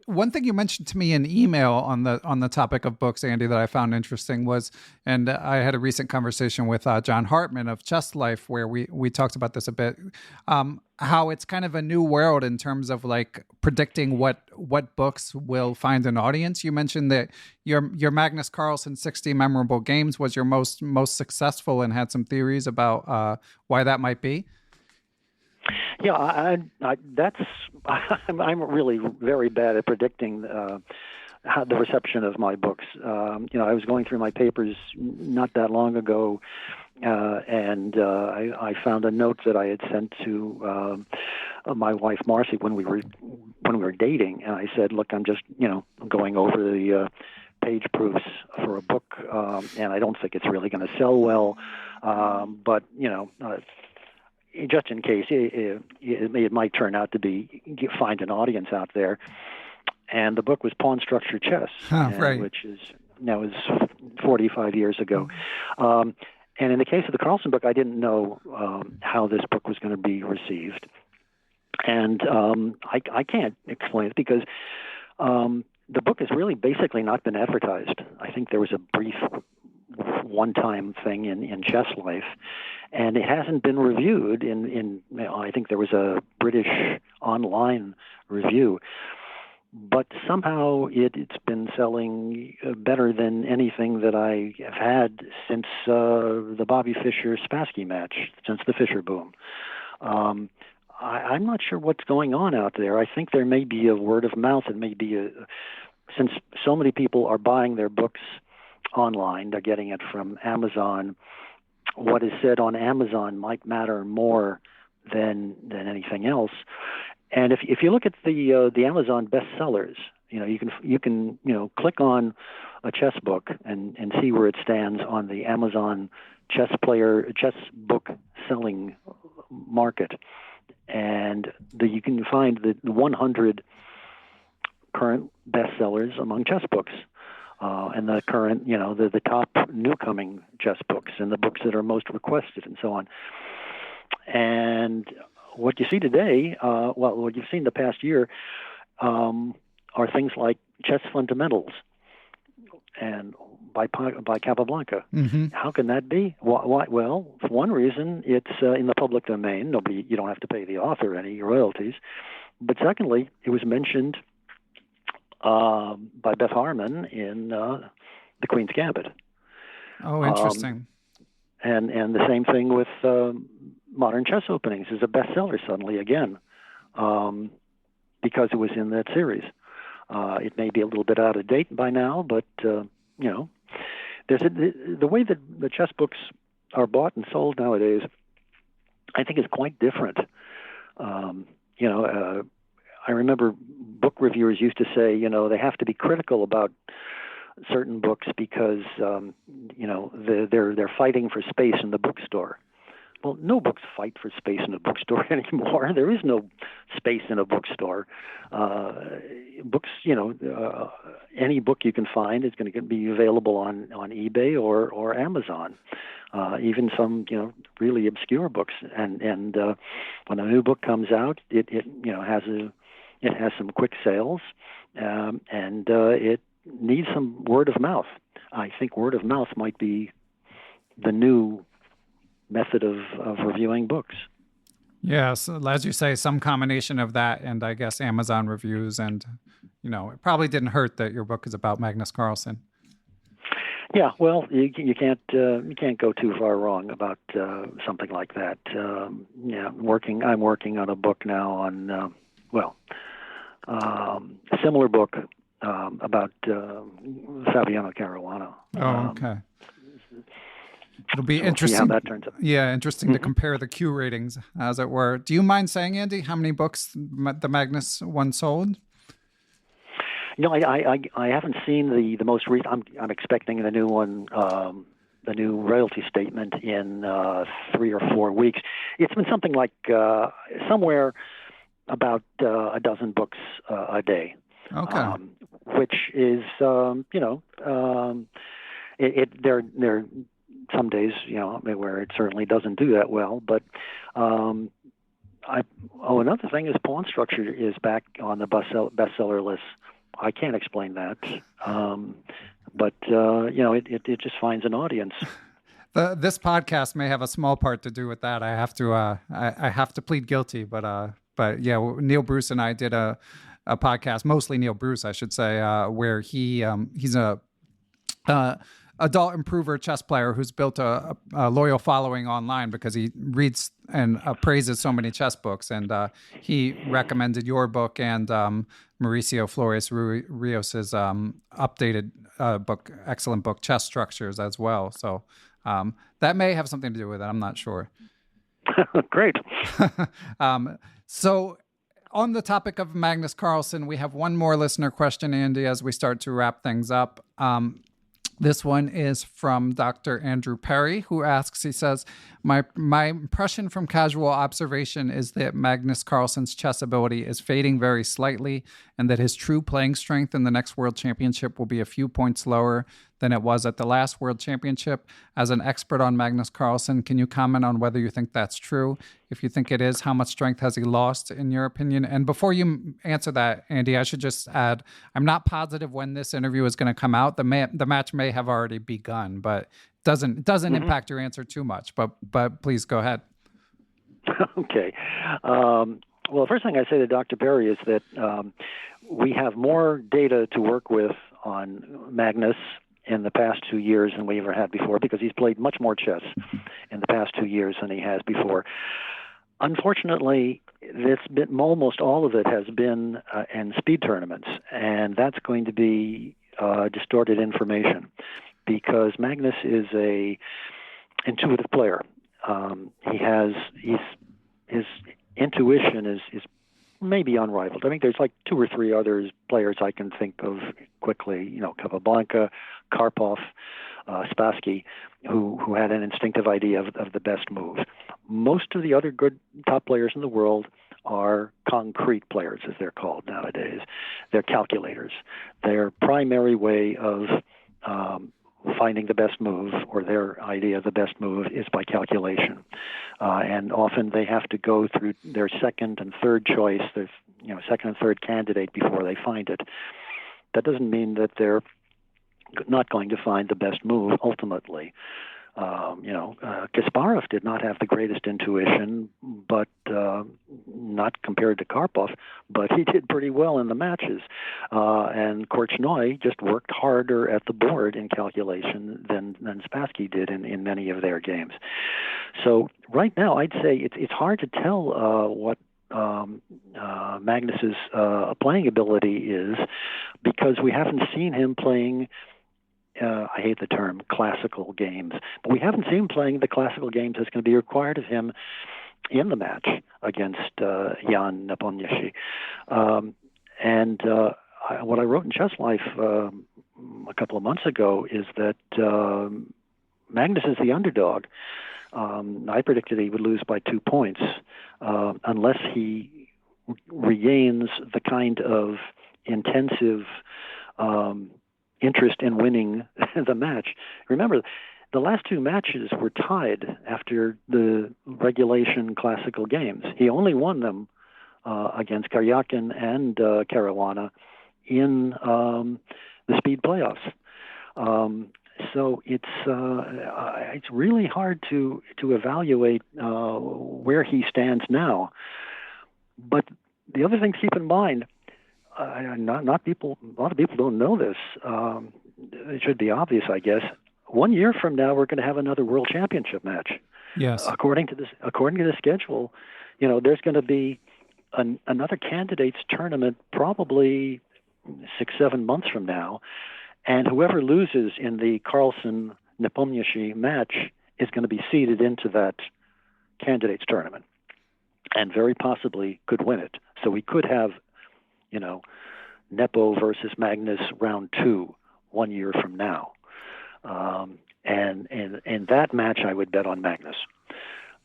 one thing you mentioned to me in email on the topic of books, Andy, that I found interesting was, and I had a recent conversation with John Hartman of Chess Life where we talked about this a bit, how it's kind of a new world in terms of like predicting what books will find an audience. You mentioned that your Magnus Carlsen 60 Memorable Games was your most successful, and had some theories about why that might be. Yeah, I'm really very bad at predicting how the reception of my books. I was going through my papers not that long ago, and I found a note that I had sent to my wife Marcy when we were dating, and I said, "Look, I'm just going over page proofs for a book, and I don't think it's really going to sell well. But just in case, it might turn out to find an audience out there. And the book was Pawn Structure Chess, right. which is 45 years ago. And in the case of the Carlsen book, I didn't know how this book was going to be received. And I can't explain it because the book has really basically not been advertised. I think there was a brief one-time thing in Chess Life, and it hasn't been reviewed I think there was a British online review. But somehow it's been selling better than anything that I have had since the Bobby Fischer-Spassky match, since the Fischer boom. I'm not sure what's going on out there. I think there may be a word of mouth. It may be since so many people are buying their books online, they're getting it from Amazon. What is said on Amazon might matter more than anything else. And if you look at the Amazon bestsellers, you can click on a chess book and see where it stands on the Amazon chess book selling market, and you can find the 100 current bestsellers among chess books, and the current the top newcoming chess books and the books that are most requested and so on. And what you see today, what you've seen the past year, are things like Chess Fundamentals and by Capablanca. Mm-hmm. How can that be? Why? Well, for one reason, it's in the public domain. You don't have to pay the author any royalties. But secondly, it was mentioned by Beth Harmon in The Queen's Gambit. Oh, interesting. And the same thing with Modern Chess Openings is a bestseller suddenly again, because it was in that series. It may be a little bit out of date by now, but there's the way that the chess books are bought and sold nowadays, I think is quite different. I remember book reviewers used to say, they have to be critical about certain books because they're fighting for space in the bookstore. Well, no books fight for space in a bookstore anymore. There is no space in a bookstore. Books, any book you can find is going to be available on eBay or Amazon. Even some, really obscure books. And when a new book comes out, it has some quick sales, and it needs some word of mouth. I think word of mouth might be the new method of reviewing books. Yes, as you say, some combination of that and I guess Amazon reviews, and it probably didn't hurt that your book is about Magnus Carlsen. Yeah, well, you can't go too far wrong about something like that. I'm working on a book now on a similar book about Fabiano Caruana. Oh, okay. It'll be interesting. See how that turns out. Yeah, interesting to compare the Q ratings, as it were. Do you mind saying, Andy, how many books the Magnus one sold? I haven't seen the most recent. I'm expecting the new one, the new royalty statement in 3 or 4 weeks. It's been something like somewhere about a dozen books a day. Okay. Which is there are some days where it certainly doesn't do that well, but another thing is Pawn Structure is back on the bestseller list. I can't explain that, but it just finds an audience. This podcast may have a small part to do with that. I have to I have to plead guilty, but yeah, Neil Bruce and I did a podcast, mostly Neil Bruce, I should say, where he's a adult improver chess player who's built a loyal following online because he reads and praises so many chess books. And he recommended your book and Mauricio Flores Rios's updated book, excellent book, Chess Structures, as well. So that may have something to do with it. I'm not sure. Great. So on the topic of Magnus Carlsen, we have one more listener question, Andy, as we start to wrap things up. This one is from Dr. Andrew Perry, who asks, he says, my impression from casual observation is that Magnus Carlsen's chess ability is fading very slightly and that his true playing strength in the next World Championship will be a few points lower than it was at the last World Championship. As an expert on Magnus Carlsen, can you comment on whether you think that's true? If you think it is, how much strength has he lost, in your opinion? And before you answer that, Andy, I should just add, I'm not positive when this interview is going to come out. The match may have already begun, but it doesn't impact your answer too much. But please go ahead. Okay. Well, the first thing I say to Dr. Perry is that we have more data to work with on Magnus in the past 2 years than we ever had before, because he's played much more chess in the past 2 years than he has before. Unfortunately, almost all of it has been in speed tournaments, and that's going to be distorted information, because Magnus is a intuitive player. His intuition is maybe unrivaled. I think there's like 2 or 3 other players I can think of quickly, Capablanca, Karpov, Spassky, who had an instinctive idea of the best move. Most of the other good top players in the world are concrete players, as they're called nowadays. They're calculators. Their primary way of finding the best move, or their idea of the best move, is by calculation. And often they have to go through their second and third choice, their second and third candidate before they find it. That doesn't mean that they're not going to find the best move ultimately. Kasparov did not have the greatest intuition, but not compared to Karpov, but he did pretty well in the matches. And Korchnoi just worked harder at the board in calculation than Spassky did in many of their games. So right now, I'd say it's hard to tell what Magnus's playing ability is, because we haven't seen him playing. I hate the term classical games, but we haven't seen him playing the classical games that's going to be required of him in the match against Jan Nepomniachtchi. What I wrote in Chess Life a couple of months ago is that Magnus is the underdog. I predicted he would lose by 2 points unless he regains the kind of intensive interest in winning the match. Remember, the last 2 matches were tied after the regulation classical games. He only won them against Karyakin and Caruana in the speed playoffs. So it's really hard to evaluate where he stands now. But the other thing to keep in mind, a lot of people don't know this. It should be obvious, I guess. 1 year from now, we're going to have another World Championship match. Yes. According to the schedule, there's going to be another candidates tournament probably 6-7 months from now, and whoever loses in the Carlsen-Nepomniachtchi match is going to be seeded into that candidates tournament, and very possibly could win it. So we could have Nepo versus Magnus round 2 1 year from now. And in that match, I would bet on Magnus,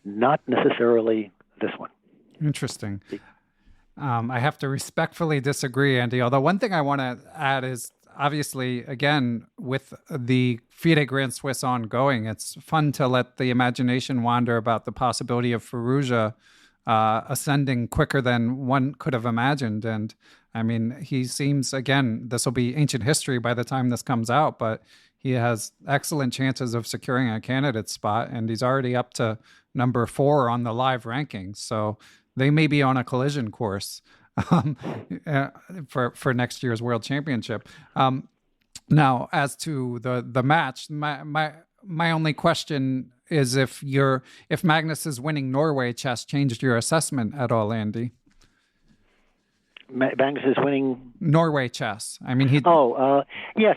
not necessarily this one. Interesting. I have to respectfully disagree, Andy, although one thing I want to add is, obviously, again, with the FIDE Grand Swiss ongoing, it's fun to let the imagination wander about the possibility of Firouzja ascending quicker than one could have imagined. And I mean, he seems, again, this will be ancient history by the time this comes out, but he has excellent chances of securing a candidate spot, and he's already up to number 4 on the live rankings. So they may be on a collision course for next year's World Championship. Now, as to the match, my only question is if Magnus is winning Norway chess changed your assessment at all, Andy? Magnus is winning Norway chess. I mean, yes,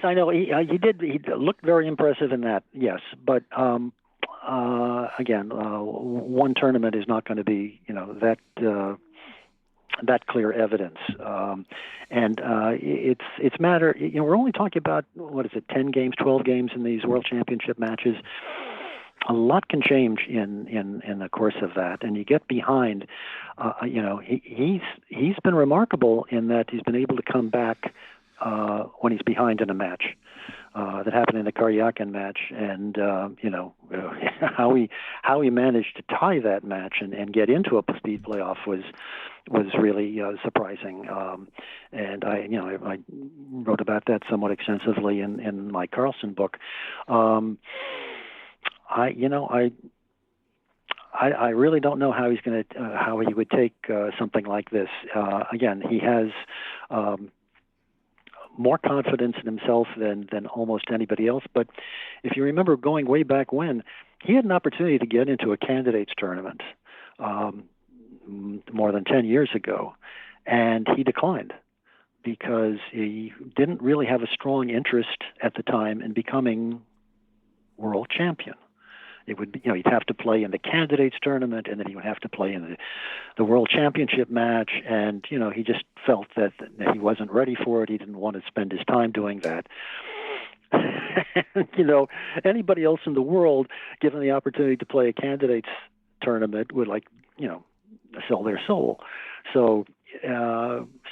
I know he did. He looked very impressive in that. Yes, but again, one tournament is not going to be that that clear evidence. It's matter. We're only talking about 10 games, 12 games in these World Championship matches. A lot can change in the course of that, and you get behind. He's been remarkable in that he's been able to come back when he's behind in a match. That happened in the Karyakin match, and how he managed to tie that match and get into a speed playoff was really surprising. And I wrote about that somewhat extensively in my Carlsen book. I really don't know how how he would take something like this. Again, he has more confidence in himself than almost anybody else. But if you remember going way back when, he had an opportunity to get into a candidates tournament more than 10 years ago, and he declined because he didn't really have a strong interest at the time in becoming world champion. It would be, he'd have to play in the candidates tournament, and then he would have to play in the world championship match. And, he just felt that he wasn't ready for it. He didn't want to spend his time doing that. Anybody else in the world, given the opportunity to play a candidates tournament, would sell their soul. So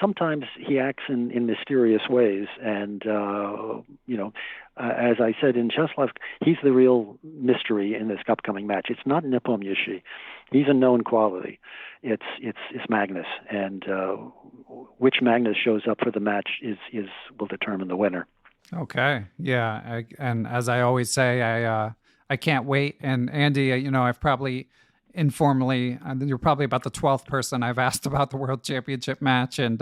sometimes he acts in mysterious ways, and as I said in Smyslov, he's the real mystery in this upcoming match. It's not Nepomniachtchi; he's a known quality. It's Magnus, and which Magnus shows up for the match will determine the winner. Okay, yeah, and as I always say, I can't wait. And Andy, I've probably informally, you're probably about the 12th person I've asked about the World Championship match, and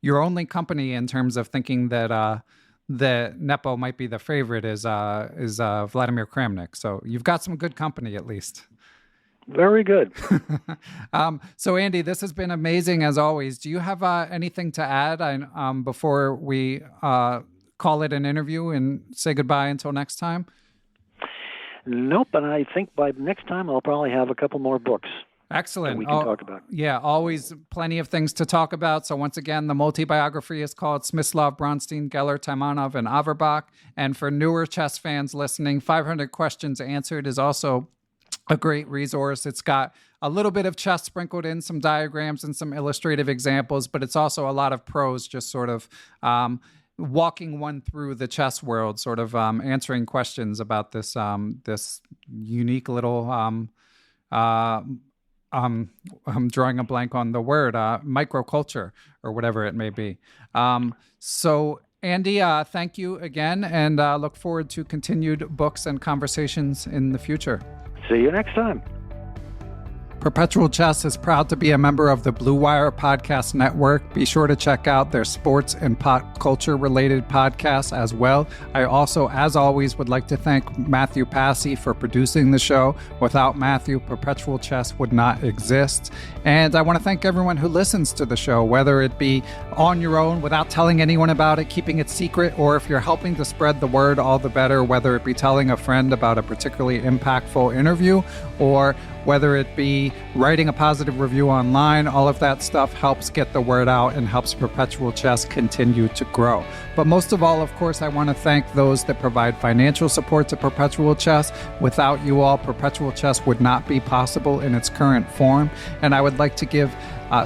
your only company in terms of thinking that Nepo might be the favorite is Vladimir Kramnik. So you've got some good company at least. Very good. So Andy, this has been amazing as always. Do you have anything to add before we call it an interview and say goodbye until next time? Nope, and I think by next time I'll probably have a couple more books. Excellent. That we can talk about. Yeah, always plenty of things to talk about. So once again, the multi-biography is called Smyslov, Bronstein, Geller, Taimanov, and Averbakh. And for newer chess fans listening, 500 Questions Answered is also a great resource. It's got a little bit of chess sprinkled in, some diagrams and some illustrative examples, but it's also a lot of prose, just sort of walking one through the chess world, sort of answering questions about this this unique little I'm drawing a blank on the word microculture or whatever it may be. So Andy, thank you again, and look forward to continued books and conversations in the future. See you next time. Perpetual Chess is proud to be a member of the Blue Wire Podcast Network. Be sure to check out their sports and pop culture related podcasts as well. I also, as always, would like to thank Matthew Passy for producing the show. Without Matthew, Perpetual Chess would not exist. And I want to thank everyone who listens to the show, whether it be on your own without telling anyone about it, keeping it secret, or if you're helping to spread the word, all the better, whether it be telling a friend about a particularly impactful interview, or whether it be writing a positive review online. All of that stuff helps get the word out and helps Perpetual Chess continue to grow. But most of all, of course, I want to thank those that provide financial support to Perpetual Chess. Without you all, Perpetual Chess would not be possible in its current form. And I would like to give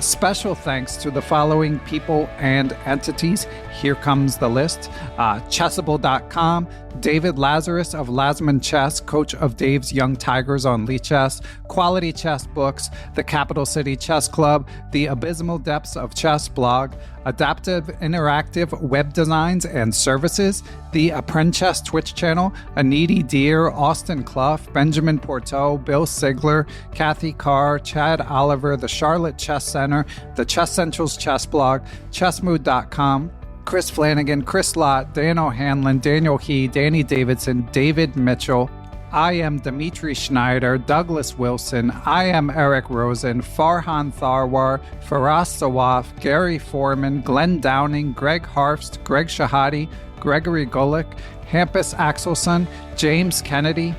special thanks to the following people and entities. Here comes the list. Chessable.com, David Lazarus of Lasman Chess, coach of Dave's Young Tigers on Lichess, Quality Chess Books, the Capital City Chess Club, the Abysmal Depths of Chess blog, Adaptive Interactive Web Designs and Services, the Apprentice Twitch channel, Aniti Deer, Austin Clough, Benjamin Porteau, Bill Sigler, Kathy Carr, Chad Oliver, the Charlotte Chess Center, the Chess Central's Chess blog, Chessmood.com, Chris Flanagan, Chris Lott, Dan O'Hanlon, Daniel He, Danny Davidson, David Mitchell. I am Dimitri Schneider, Douglas Wilson. I am Eric Rosen, Farhan Tharwar, Faraz Sawaf, Gary Foreman, Glenn Downing, Greg Harfst, Greg Shahadi, Gregory Gulick, Hampus Axelson, James Kennedy,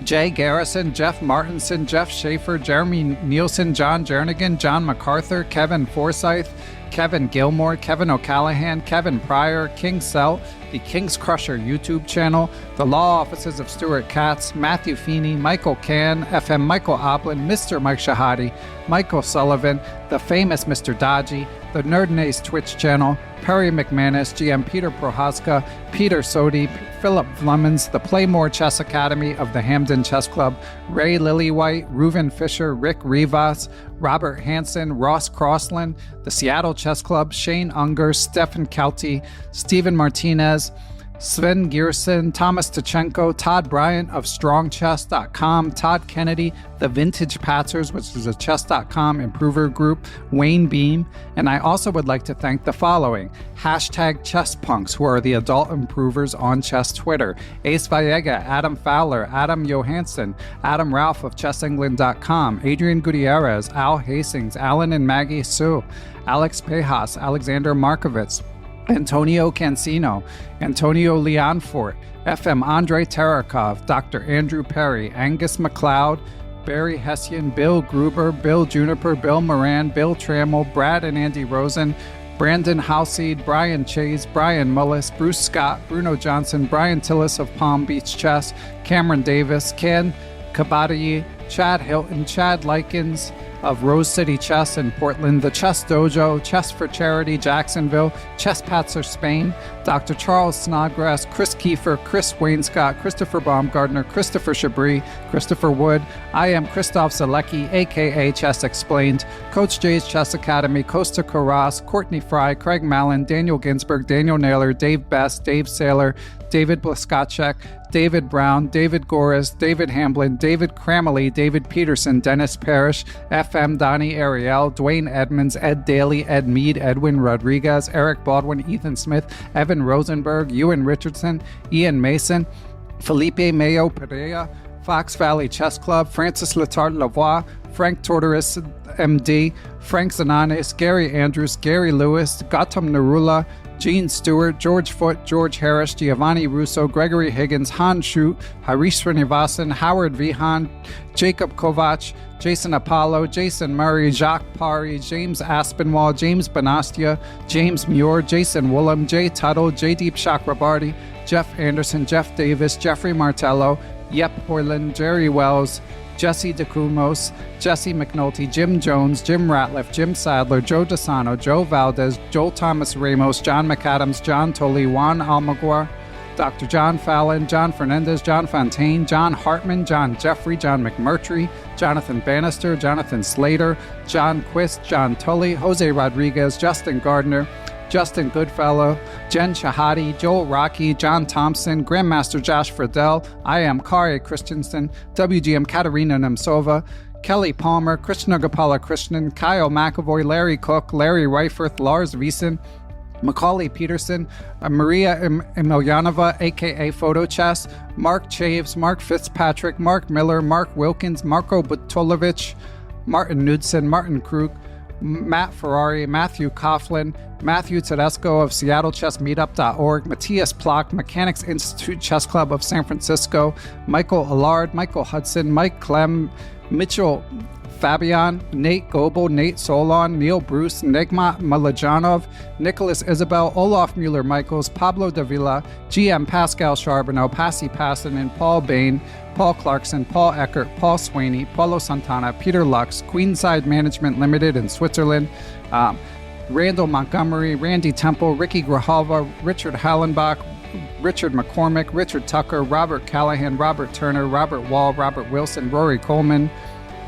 Jay Garrison, Jeff Martinson, Jeff Schaefer, Jeremy Nielsen, John Jernigan, John MacArthur, Kevin Forsyth, Kevin Gilmore, Kevin O'Callahan, Kevin Pryor, King Selt, the King's Crusher YouTube channel, the law offices of Stuart Katz, Matthew Feeney, Michael Can, FM Michael Oplin, Mr. Mike Shahadi, Michael Sullivan, the famous Mr. Dodgy, the Nerdnays Twitch channel, Perry McManus, GM Peter Prohaska, Peter Sodi, Philip Flemons, the Playmore Chess Academy of the Hamden Chess Club, Ray Lillywhite, Reuben Fischer, Rick Rivas, Robert Hansen, Ross Crossland, the Seattle Chess Club, Shane Unger, Stefan Kelty, Stephen Martinez, Sven Gierson, Thomas Tachenko, Todd Bryant of StrongChess.com, Todd Kennedy, The Vintage Patzers, which is a Chess.com improver group, Wayne Beam, and I also would like to thank the following: #ChessPunks, who are the adult improvers on chess Twitter, Ace Vallega, Adam Fowler, Adam Johansson, Adam Ralph of ChessEngland.com, Adrian Gutierrez, Al Hastings, Alan and Maggie Sue, Alex Pejas, Alexander Markovitz, Antonio Cancino, Antonio Leonfort, FM Andre Terakov, Dr. Andrew Perry, Angus McLeod, Barry Hessian, Bill Gruber, Bill Juniper, Bill Moran, Bill Trammell, Brad and Andy Rosen, Brandon Halseed, Brian Chase, Brian Mullis, Bruce Scott, Bruno Johnson, Brian Tillis of Palm Beach Chess, Cameron Davis, Ken Kabadayi, Chad Hilton, Chad Likens of Rose City Chess in Portland, the Chess Dojo, Chess for Charity Jacksonville, Chess Patzer Spain, Dr. Charles Snodgrass, Chris Kiefer, Chris Wainscott, Christopher Baumgardner, Christopher Chabris, Christopher Wood, I am Christoph Zalecki, aka Chess Explained, Coach Jay's Chess Academy, Costa Carras, Courtney Fry, Craig Mallon, Daniel Ginsberg, Daniel Naylor, Dave Best, Dave Saylor, David Blaskacek, David Browne, David Goris, David Hamblin, David Cramley, David Peterson, Dennis Parrish, FM Donnie Ariel, Dwayne Edmonds, Ed Daly, Ed Mead, Edwin Rodriguez, Eric Baldwin, Ethan Smith, Evan Rosenberg, Ewan Richardson, Ian Mason, Felipe Mayo Pereira, Fox Valley Chess Club, Francis Letarte Lavoie, Frank Tortoris, MD, Frank Zananis, Gary Andrews, Gary Lewis, Gautam Narula, Gene Stewart, George Foote, George Harris, Giovanni Russo, Gregory Higgins, Han Shute, Harish Srinivasan, Howard Vihan, Jacob Kovac, Jason Apollo, Jason Murray, Jacques Pari, James Aspinwall, James Bonastia, James Muir, Jason Woolham, Jay Tuttle, Jaydeep Chakrabarty, Jeff Anderson, Jeff Davis, Jeffrey Martello, Yep Hoyland, Jerry Wells, Jesse DeCumos, Jesse McNulty, Jim Jones, Jim Ratliff, Jim Sadler, Joe DeSano, Joe Valdez, Joel Thomas Ramos, John McAdams, John Tolley, Juan Almaguer, Dr. John Fallon, John Fernandez, John Fontaine, John Hartman, John Jeffrey, John McMurtry, Jonathan Bannister, Jonathan Slater, John Quist, John Tully, Jose Rodriguez, Justin Gardner, Justin Goodfellow, Jen Shahadi, Joel Rocky, John Thompson, Grandmaster Josh Friedel, I am Kari Christensen, WGM Katerina Nemtsova, Kelly Palmer, Krishna Gopala Krishnan, Kyle McAvoy, Larry Cook, Larry Reiferth, Lars Wiesen, Macaulay Peterson, Maria Emilyanova, aka Photo Chess, Mark Chaves, Mark Fitzpatrick, Mark Miller, Mark Wilkins, Marko Butolovich, Martin Knudsen, Martin Krug, Matt Ferrari, Matthew Coughlin, Matthew Tedesco of SeattleChessMeetup.org, Matthias Plock, Mechanics Institute Chess Club of San Francisco, Michael Allard, Michael Hudson, Mike Clem, Mitchell Fabian, Nate Goebel, Nate Solon, Neil Bruce, Nigma Malajanov, Nicholas Isabel, Olaf Mueller-Michaels, Pablo Davila, GM Pascal Charbonneau, Passy Passanen, Paul Bain, Paul Clarkson, Paul Eckert, Paul Sweeney, Paulo Santana, Peter Lux, Queenside Management Limited in Switzerland, Randall Montgomery, Randy Temple, Ricky Grijalva, Richard Hallenbach, Richard McCormick, Richard Tucker, Robert Callahan, Robert Turner, Robert Wall, Robert Wilson, Rory Coleman,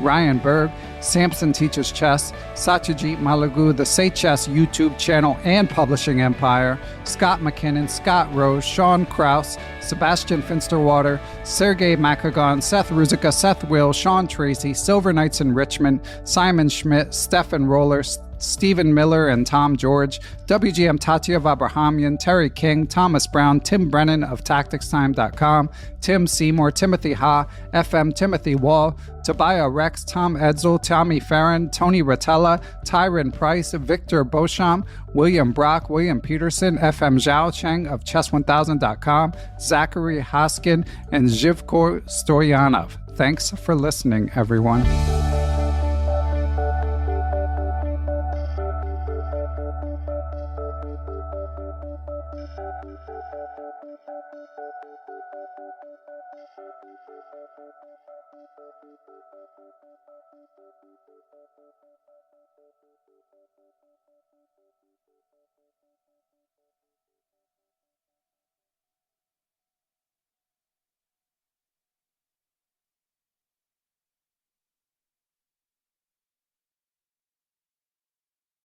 Ryan Berg, Samson Teaches Chess, Satyajit Malagu, the Say Chess YouTube channel and publishing empire, Scott McKinnon, Scott Rose, Sean Krause, Sebastian Finsterwater, Sergei Makagon, Seth Ruzicka, Seth Will, Sean Tracy, Silver Knights in Richmond, Simon Schmidt, Stefan Roller, Stephen Miller and Tom George, WGM Tatya Vabrahamyan, Terry King, Thomas Browne, Tim Brennan of TacticsTime.com, Tim Seymour, Timothy Ha, FM Timothy Wall, Tobiah Rex, Tom Edsel, Tommy Farron, Tony Rotella, Tyron Price, Victor Beauchamp, William Brock, William Peterson, FM Zhao Cheng of Chess1000.com, Zachary Hoskin, and Zhivko Stoyanov. Thanks for listening, everyone.